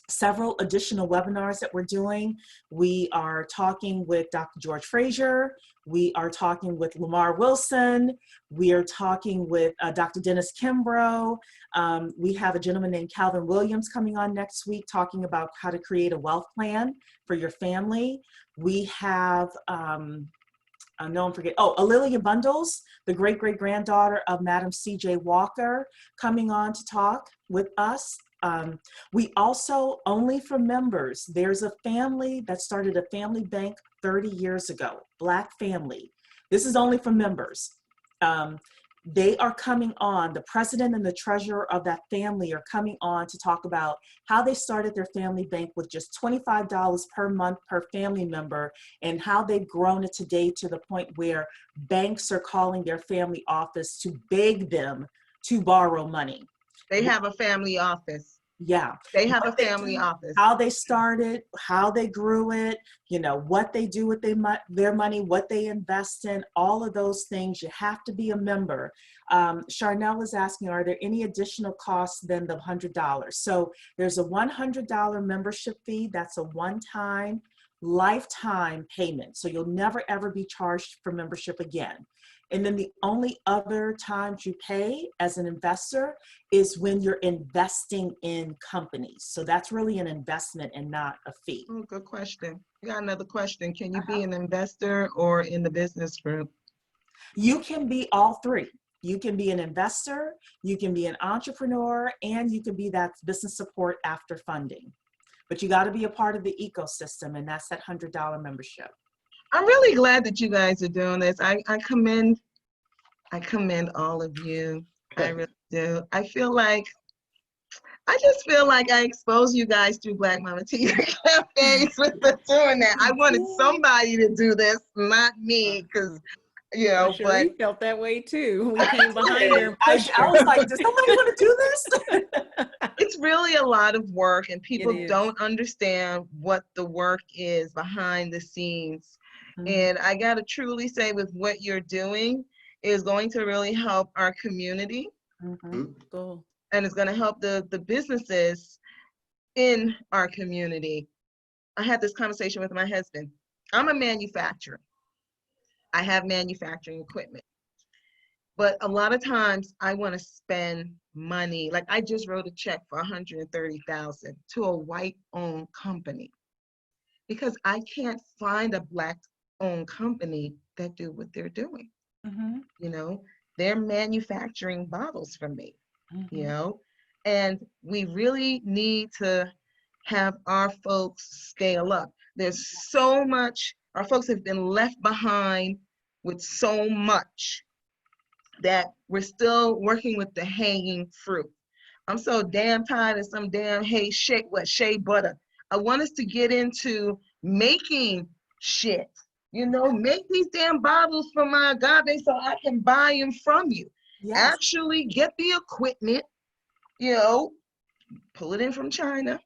several additional webinars that we're doing. We are talking with Dr. George Frazier. We are talking with Lamar Wilson. We are talking with Dr. Dennis Kimbrough. We have a gentleman named Calvin Williams coming on next week talking about how to create a wealth plan for your family. We have, Lillian Bundles, the great-great-granddaughter of Madam C.J. Walker, coming on to talk with us. We also, only for members, there's a family that started a family bank 30 years ago, Black family. This is only for members. They are coming on, the president and the treasurer of that family are coming on to talk about how they started their family bank with just $25 per month per family member and how they've grown it today to the point where banks are calling their family office to beg them to borrow money. They have a family office. Yeah. They have a family office. How they started, how they grew it, you know, what they do with their money, what they invest in, all of those things. You have to be a member. Charnel is asking, are there any additional costs than the $100? So there's a $100 membership fee. That's a one-time lifetime payment. So you'll never ever be charged for membership again. And then the only other times you pay as an investor is when you're investing in companies. So that's really an investment and not a fee. Oh, good question. I got another question. Can you be an investor or in the business group? You can be all three. You can be an investor, you can be an entrepreneur, and you can be that business support after funding. But you got to be a part of the ecosystem, and that's that $100 membership. I'm really glad that you guys are doing this. I commend all of you. I really do. I just feel like I exposed you guys through Black Momma TV cafes with doing that. I wanted somebody to do this, not me, because I'm sure but we felt that way too. We came behind her and I pushed her. was like, does somebody want to do this? it's really a lot of work, and people is. don't understand what the work is behind the scenes. And I got to truly say, with what you're doing is going to really help our community. Cool. And it's going to help the businesses in our community. I had this conversation with my husband. I'm a manufacturer. I have manufacturing equipment. But a lot of times I want to spend money. Like I just wrote a check for $130,000 to a white-owned company because I can't find a Black-owned company that do what they're doing. They're manufacturing bottles for me. And we really need to have our folks scale up. There's so much, our folks have been left behind with so much that we're still working with the hanging fruit. I'm so damn tired of some damn shea butter. I want us to get into making shit. Make these damn bottles for my agave so I can buy them from you. Yes. Actually get the equipment, pull it in from China.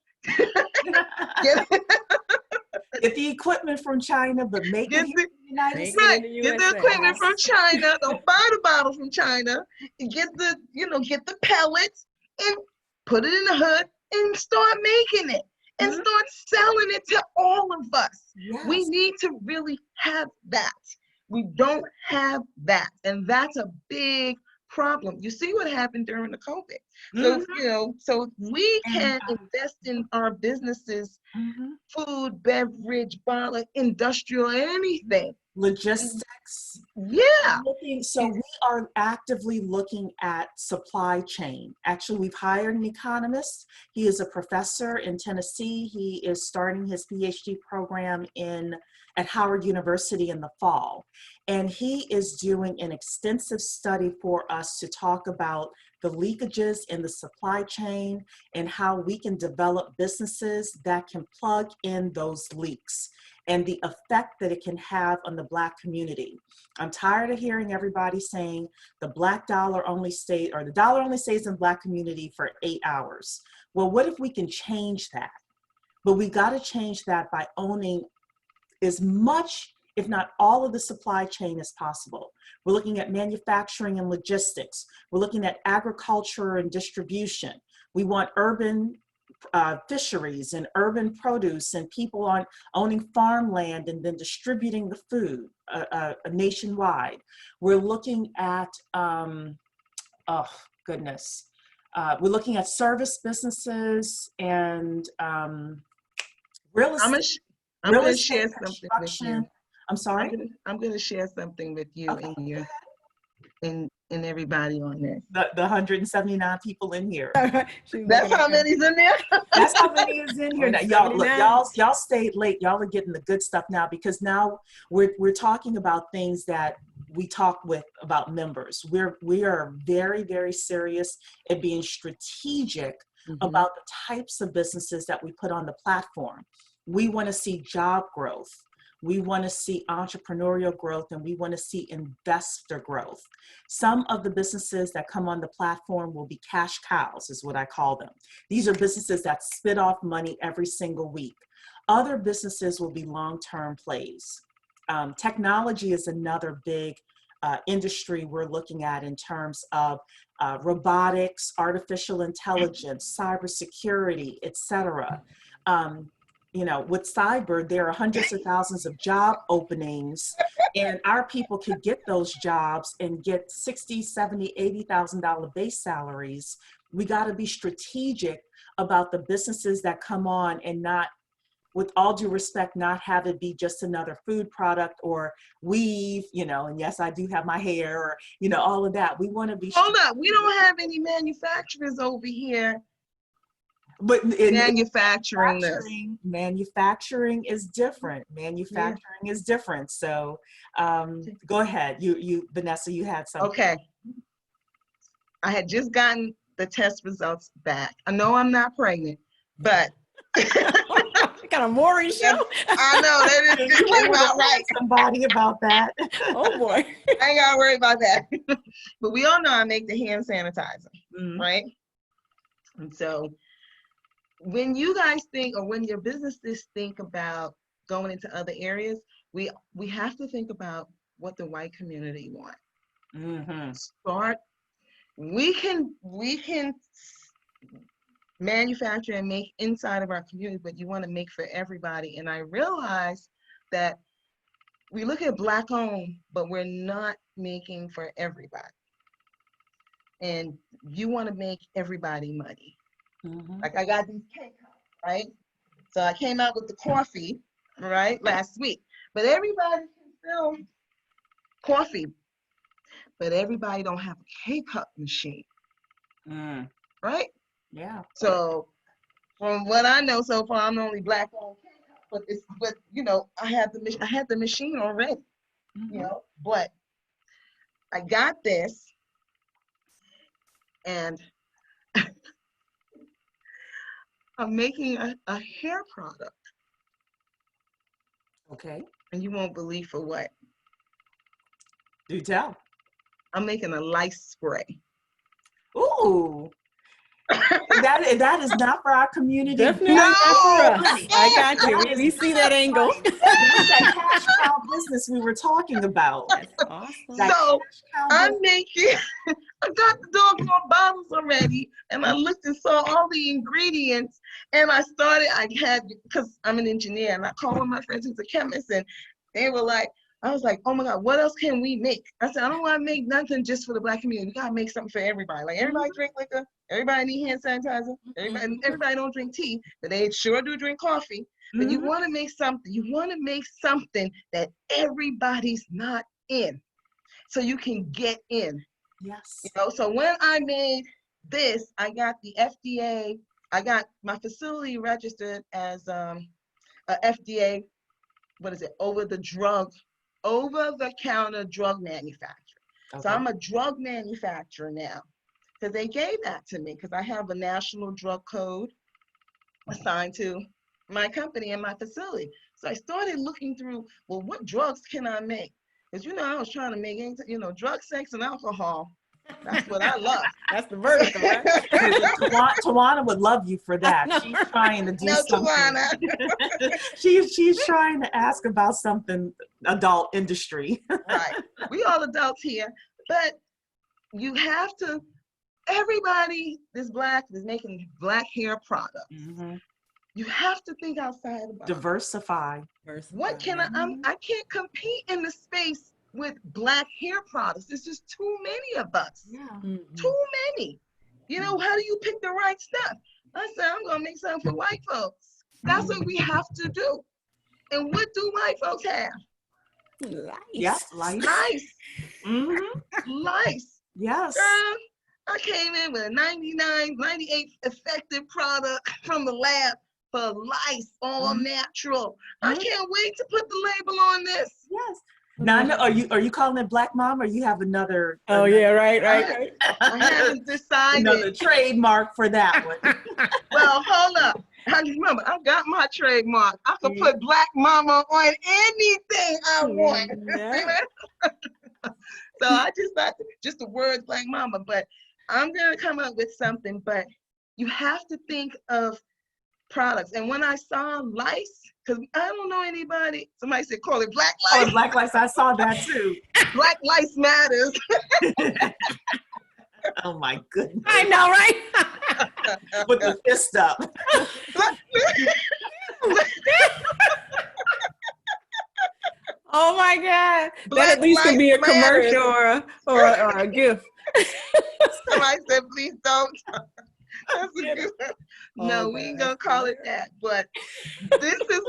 Get the equipment from China, but make it here in the United States. Right. Get the equipment from China. Don't buy the bottle from China. Get the, get the pellets and put it in the hood and start making it and start selling it to all of us. Yes. We need to really have that. We don't have that. And that's a big problem. You see what happened during the COVID. So we can invest in our businesses, food, beverage, bottle, industrial, anything. Logistics. Yeah. So we are actively looking at supply chain. Actually, we've hired an economist. He is a professor in Tennessee. He is starting his PhD program at Howard University in the fall. And he is doing an extensive study for us to talk about the leakages in the supply chain and how we can develop businesses that can plug in those leaks and the effect that it can have on the Black community. I'm tired of hearing everybody saying the dollar only stays in Black community for 8 hours. Well, what if we can change that? But we got to change that by owning as much, if not all, of the supply chain as possible. We're looking at manufacturing and logistics. We're looking at agriculture and distribution. We want urban fisheries and urban produce and people owning farmland and then distributing the food nationwide. We're looking at, we're looking at service businesses and real estate. I'm going to share something with you. I'm sorry? I'm going to share something with you and everybody on this. The 179 people in here. That's how many's in there? That's how many is in here. Now, y'all stayed late. Y'all are getting the good stuff now because now we're talking about things that we talk about members. We are very, very serious at being strategic about the types of businesses that we put on the platform. We want to see job growth. We want to see entrepreneurial growth, and we want to see investor growth. Some of the businesses that come on the platform will be cash cows, is what I call them. These are businesses that spit off money every single week. Other businesses will be long-term plays. Technology is another big industry we're looking at in terms of robotics, artificial intelligence, cybersecurity, et cetera. with cyber, there are hundreds of thousands of job openings, and our people could get those jobs and get $60,000, $70,000, $80,000 base salaries. We got to be strategic about the businesses that come on, and not, with all due respect, not have it be just another food product or weave, and yes, I do have my hair, or, all of that. We want to be. Hold up. We don't have any manufacturers over here. But manufacturing is different. Manufacturing is different. So go ahead. You, Vanessa, you had something. Okay. I had just gotten the test results back. I know I'm not pregnant, but got a Maury show. I know that is just came out right. Somebody about that. Oh boy. I ain't gotta worry about that. But we all know I make the hand sanitizer, right? And so when you guys think, or when your businesses think about going into other areas, we have to think about what the white community want. We can manufacture and make inside of our community, but you want to make for everybody. And I realize that we look at Black owned, but we're not making for everybody. And you want to make everybody money. Like I got these K-cups, right? So I came out with the coffee, right, last week. But everybody can fill coffee, but everybody don't have a K-cup machine, right? Yeah. So from what I know so far, I'm the only Black owned K-cup, but I had the machine already, but I got this, and I'm making a hair product. Okay. And you won't believe for what. Do tell. I'm making a lice spray. Ooh. that is not for our community. Definitely not for us. I got you. We see that angle. That's that cash cow business we were talking about. That's awesome. So I got the doggone bottles already, and I looked and saw all the ingredients, and because I'm an engineer, and I called one of my friends who's a chemist, and they were like, I was like, oh my God, what else can we make? I said, I don't want to make nothing just for the Black community. We got to make something for everybody. Like, everybody drink liquor, everybody need hand sanitizer, everybody don't drink tea, but they sure do drink coffee. But you want to make something that everybody's not in, so you can get in. Yes. So when I made this, I got the FDA, I got my facility registered as a FDA, over-the-counter drug manufacturer. Okay. So I'm a drug manufacturer now, because they gave that to me, because I have a national drug code assigned to my company and my facility. So I started looking through, well, what drugs can I make? Because, I was trying to make, drug, sex, and alcohol. That's what I love. That's the vertical, right? Tawana would love you for that. She's trying to do something. Tawana. She's trying to ask about something adult industry. Right. We all adults here, but you have to. Everybody is Black, is making Black hair products. You have to think outside about diversify. What can I can't compete in the space with Black hair products. There's just too many of us. Yeah. Too many. How do you pick the right stuff? I said, I'm gonna make something for white folks. That's what we have to do. And what do white folks have? Lice. Yes, lice. Lice. Lice. Yes. Girl, I came in with a 98 effective product from the lab for lice, all natural. I can't wait to put the label on this. Yes. Now, I know, are you calling it Black Mom, or you have another? Yeah, right. I haven't decided. Another trademark for that one. Well, hold up. I remember, I got my trademark. I can put Black Mama on anything I want. Yeah. So I just thought just the word Black Mama, but I'm gonna come up with something. But you have to think of products. And when I saw lice, because I don't know anybody, somebody said call it black lice. Oh, black lice, I saw that too. Black lice matters. Oh my goodness. I know, right? With the fist up. Oh my God. Black That at least could be a Lives Matter. commercial or a gift. Somebody said, please don't. That's a good one. No, Oh, we ain't God. gonna call it that, but this is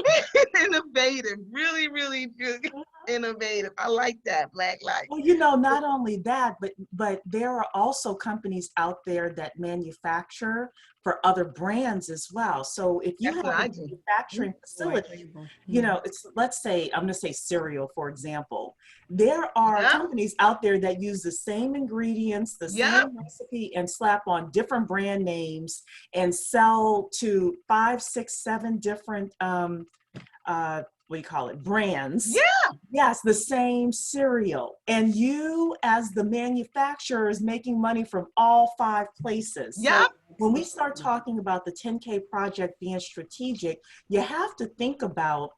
innovative, really, really good, innovative. I like that, Black Lives. Well, you know, not only that, but there are also companies out there that manufacture for other brands as well. So if you That's have what a I do. manufacturing White facility, label. you know, it's, let's say, I'm going to say cereal, for example. There are Yep. companies out there that use the same ingredients, the Yep. same recipe, and slap on different brand names and sell to 5, 6, 7 different, what do you call it, brands. Yeah. Yes, the same cereal. And you, as the manufacturer, is making money from all 5 places. Yep. So when we start talking about the 10K project being strategic, you have to think about,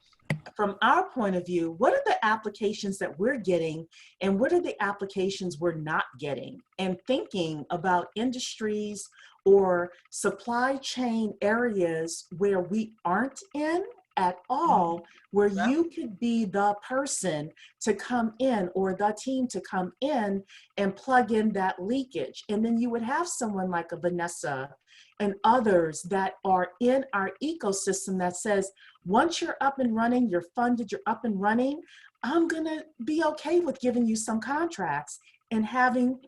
from our point of view, what are the applications that we're getting and what are the applications we're not getting? And thinking about industries or supply chain areas where we aren't in at all, where you could be the person to come in or the team to come in and plug in that leakage. And then you would have someone like a Vanessa and others that are in our ecosystem that says, once you're up and running, you're funded, you're up and running, I'm gonna be okay with giving you some contracts and having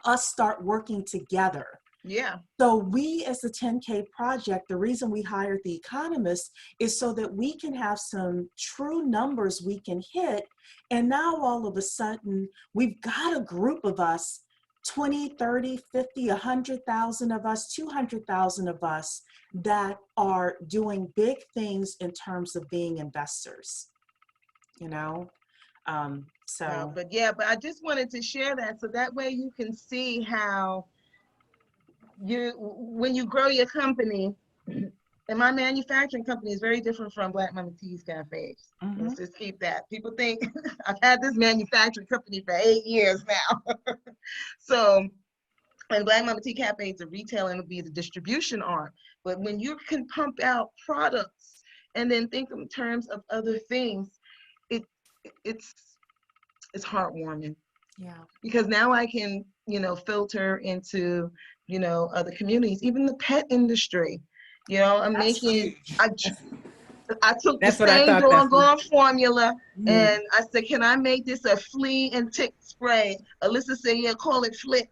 us start working together. Yeah. So we, as the 10K project, the reason we hired the economist is so that we can have some true numbers we can hit. And now all of a sudden, we've got a group of us, 20, 30, 50, 100,000 of us, 200,000 of us that are doing big things in terms of being investors, you know? No, but I just wanted to share that so that way you can see how when you grow your company, and my manufacturing company is very different from Black Momma Tea's cafes. Let's just keep that. People think I've had this manufacturing company for 8 years now. So, and Black Momma Tea Cafe is a retail and it'll be the distribution arm. But when you can pump out products and then think in terms of other things, it's heartwarming. Yeah. Because now I can, filter into, other communities, even the pet industry. I'm That's making, huge. I took the That's what I same thought that's doggone formula Mm. and I said, can I make this a flea and tick spray? Alyssa said, yeah, call it Flick.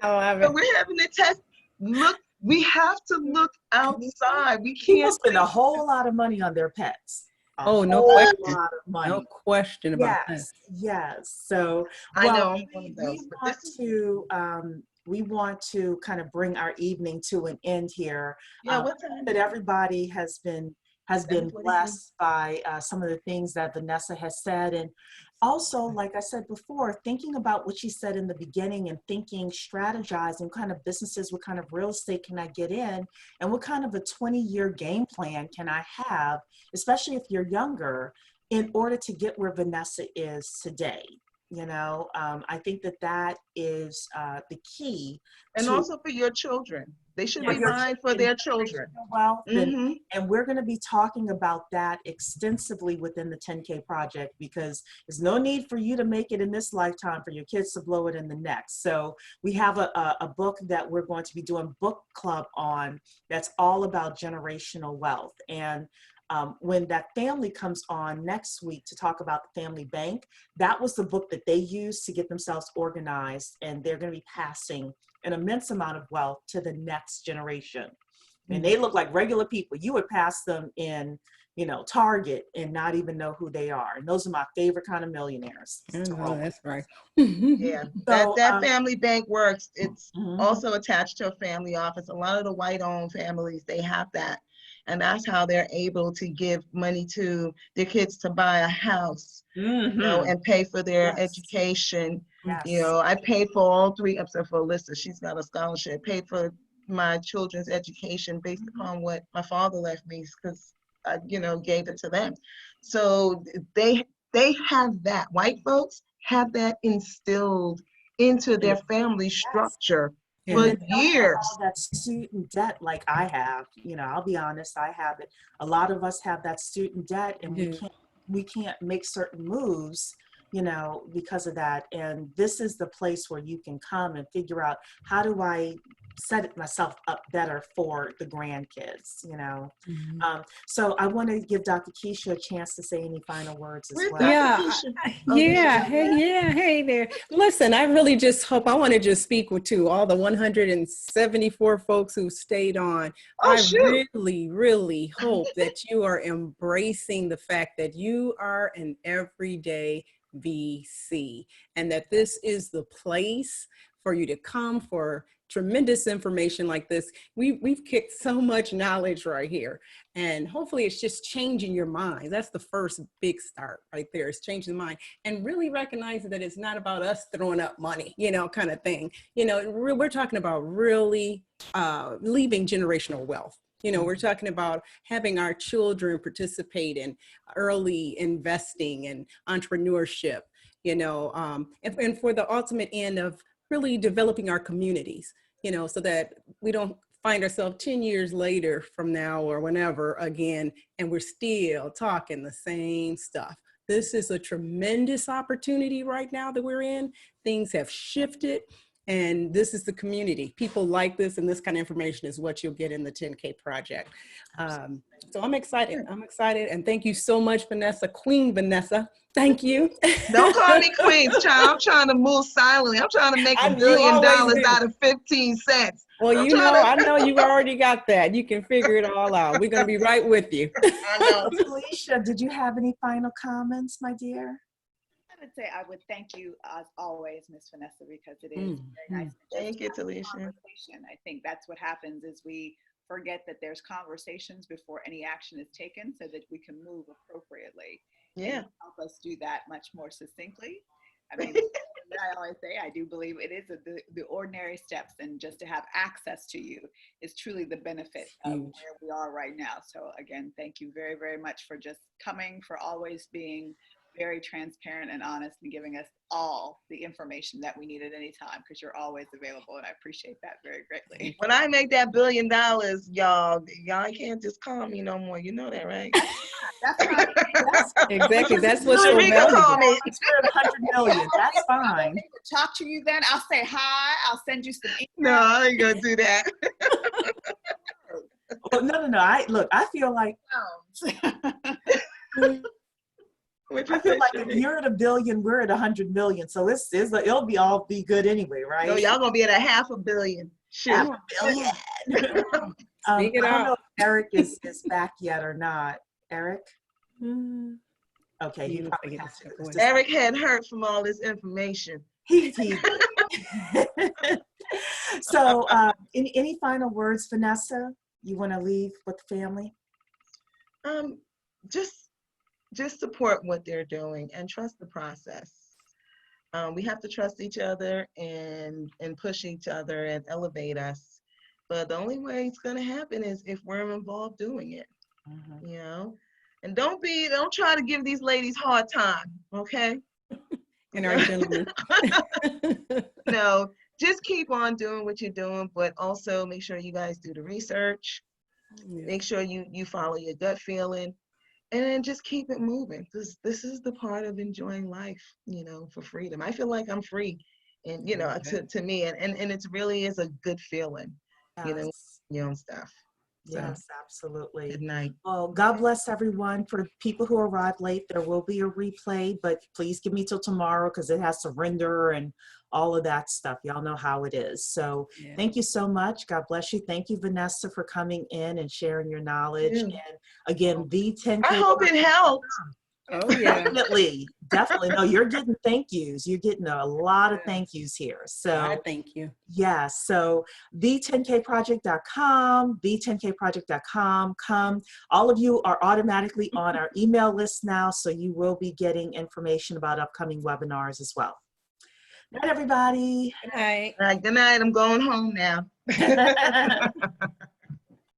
I love So it. we're having to test. Look, we have to look outside. We People can't spend a whole lot of money on their pets. Oh, no whole question. lot of money. No question about that. Yes. So, I well, know I'm one of those, we want to kind of bring our evening to an end here. Yeah, what time? That everybody has been 7:43. blessed by some of the things that Vanessa has said. And also, like I said before, thinking about what she said in the beginning and thinking, strategizing, kind of businesses, what kind of real estate can I get in? And what kind of a 20-year game plan can I have, especially if you're younger, in order to get where Vanessa is today? I think that is the key. And also for your children. They should be your buying for their children. Wealth, Mm-hmm. and we're going to be talking about that extensively within the 10K project, because there's no need for you to make it in this lifetime for your kids to blow it in the next. So we have a book that we're going to be doing book club on that's all about generational wealth. And when that family comes on next week to talk about the family bank, that was the book that they used to get themselves organized, and they're going to be passing an immense amount of wealth to the next generation. And they look like regular people. You would pass them in, Target and not even know who they are. And those are my favorite kind of millionaires. Oh, that's right. Yeah, So, that family bank works. It's mhm. also attached to a family office. A lot of the white-owned families, they have that. And that's how they're able to give money to their kids to buy a house, and pay for their education. Yes. I paid for all 3, except for Alyssa. She's got a scholarship. Paid for my children's education based upon what my father left me, because I, gave it to them. So they have that. White folks have that instilled into their family structure. for And years. all that student debt like I have, I'll be honest, I have it. A lot of us have that student debt, and we can't make certain moves, because of that. And this is the place where you can come and figure out, how do I set myself up better for the grandkids, So I want to give Dr. Keisha a chance to say any final words as well. Hey there. Listen, I really just hope, I want to just speak to all the 174 folks who stayed on. Really hope that you are embracing the fact that you are an everyday VC, and that this is the place for you to come for tremendous information like this. We've kicked so much knowledge right here, and hopefully it's just changing your mind. That's the first big start right there, is changing the mind and really recognizing that it's not about us throwing up money, kind of thing. We're talking about really leaving generational wealth. We're talking about having our children participate in early investing and entrepreneurship, and for the ultimate end of really developing our communities, so that we don't find ourselves 10 years later from now or whenever again, and we're still talking the same stuff. This is a tremendous opportunity right now that we're in. Things have shifted. And this is the community. People like this, and this kind of information is what you'll get in the 10K project. So I'm excited. And thank you so much, Vanessa, Queen Vanessa. Thank you. Don't call me queen, child. I'm trying to move silently. I'm trying to make $1 billion out of 15 cents. Well, I know you already got that. You can figure it all out. We're going to be right with you. I know. Alicia, did you have any final comments, my dear? I would say I would thank you as always, Miss Vanessa, because it is very nice. Thank you, Talisha. I think that's what happens, is we forget that there's conversations before any action is taken, so that we can move appropriately. Yeah. Help us do that much more succinctly. I mean, I always say, I do believe it is the ordinary steps, and just to have access to you is truly the benefit of where we are right now. So again, thank you very, very much for just coming, for always being very transparent and honest, and giving us all the information that we need at any time, because you're always available, and I appreciate that very greatly. When I make that $1 billion, y'all can't just call me no more. You know that, right? That's fine. Exactly. That's what Sharika call me. It's for 100 million. That's fine. Talk to you then. I'll say hi. I'll send you some email. No, I ain't gonna do that. Well, no. I feel like if you're at $1 billion, we're at 100 million. So it'll all be good anyway, right? No, y'all gonna be at a $500 million. Shit. $500 million. I don't know if Eric is back yet or not. Eric? Okay, he probably has to. Eric had hurt from all this information. So, any final words, Vanessa, you want to leave with the family? Just support what they're doing and trust the process. We have to trust each other and push each other and elevate us. But the only way it's going to happen is if we're involved doing it, And don't try to give these ladies hard time, okay? And our gentlemen. No, just keep on doing what you're doing, but also make sure you guys do the research. Yeah. Make sure you follow your gut feeling. And then just keep it moving, because this is the part of enjoying life, for freedom. I feel like I'm free, and to me, and it really is a good feeling, your own stuff. Yes, absolutely. Good night. Well, God bless everyone. For people who arrived late, there will be a replay, but please give me till tomorrow, because it has to render and all of that stuff. Y'all know how it is. So Thank you so much. God bless you. Thank you, Vanessa, for coming in and sharing your knowledge. And again, the 10K. I hope it helped. Oh yeah, definitely. No, you're getting thank yous. You're getting a lot of thank yous here. So thank you. Yeah. So the10kproject.com, the10kproject.com. Come. All of you are automatically on our email list now, so you will be getting information about upcoming webinars as well. Good night, everybody. Good night. All right, good night. I'm going home now.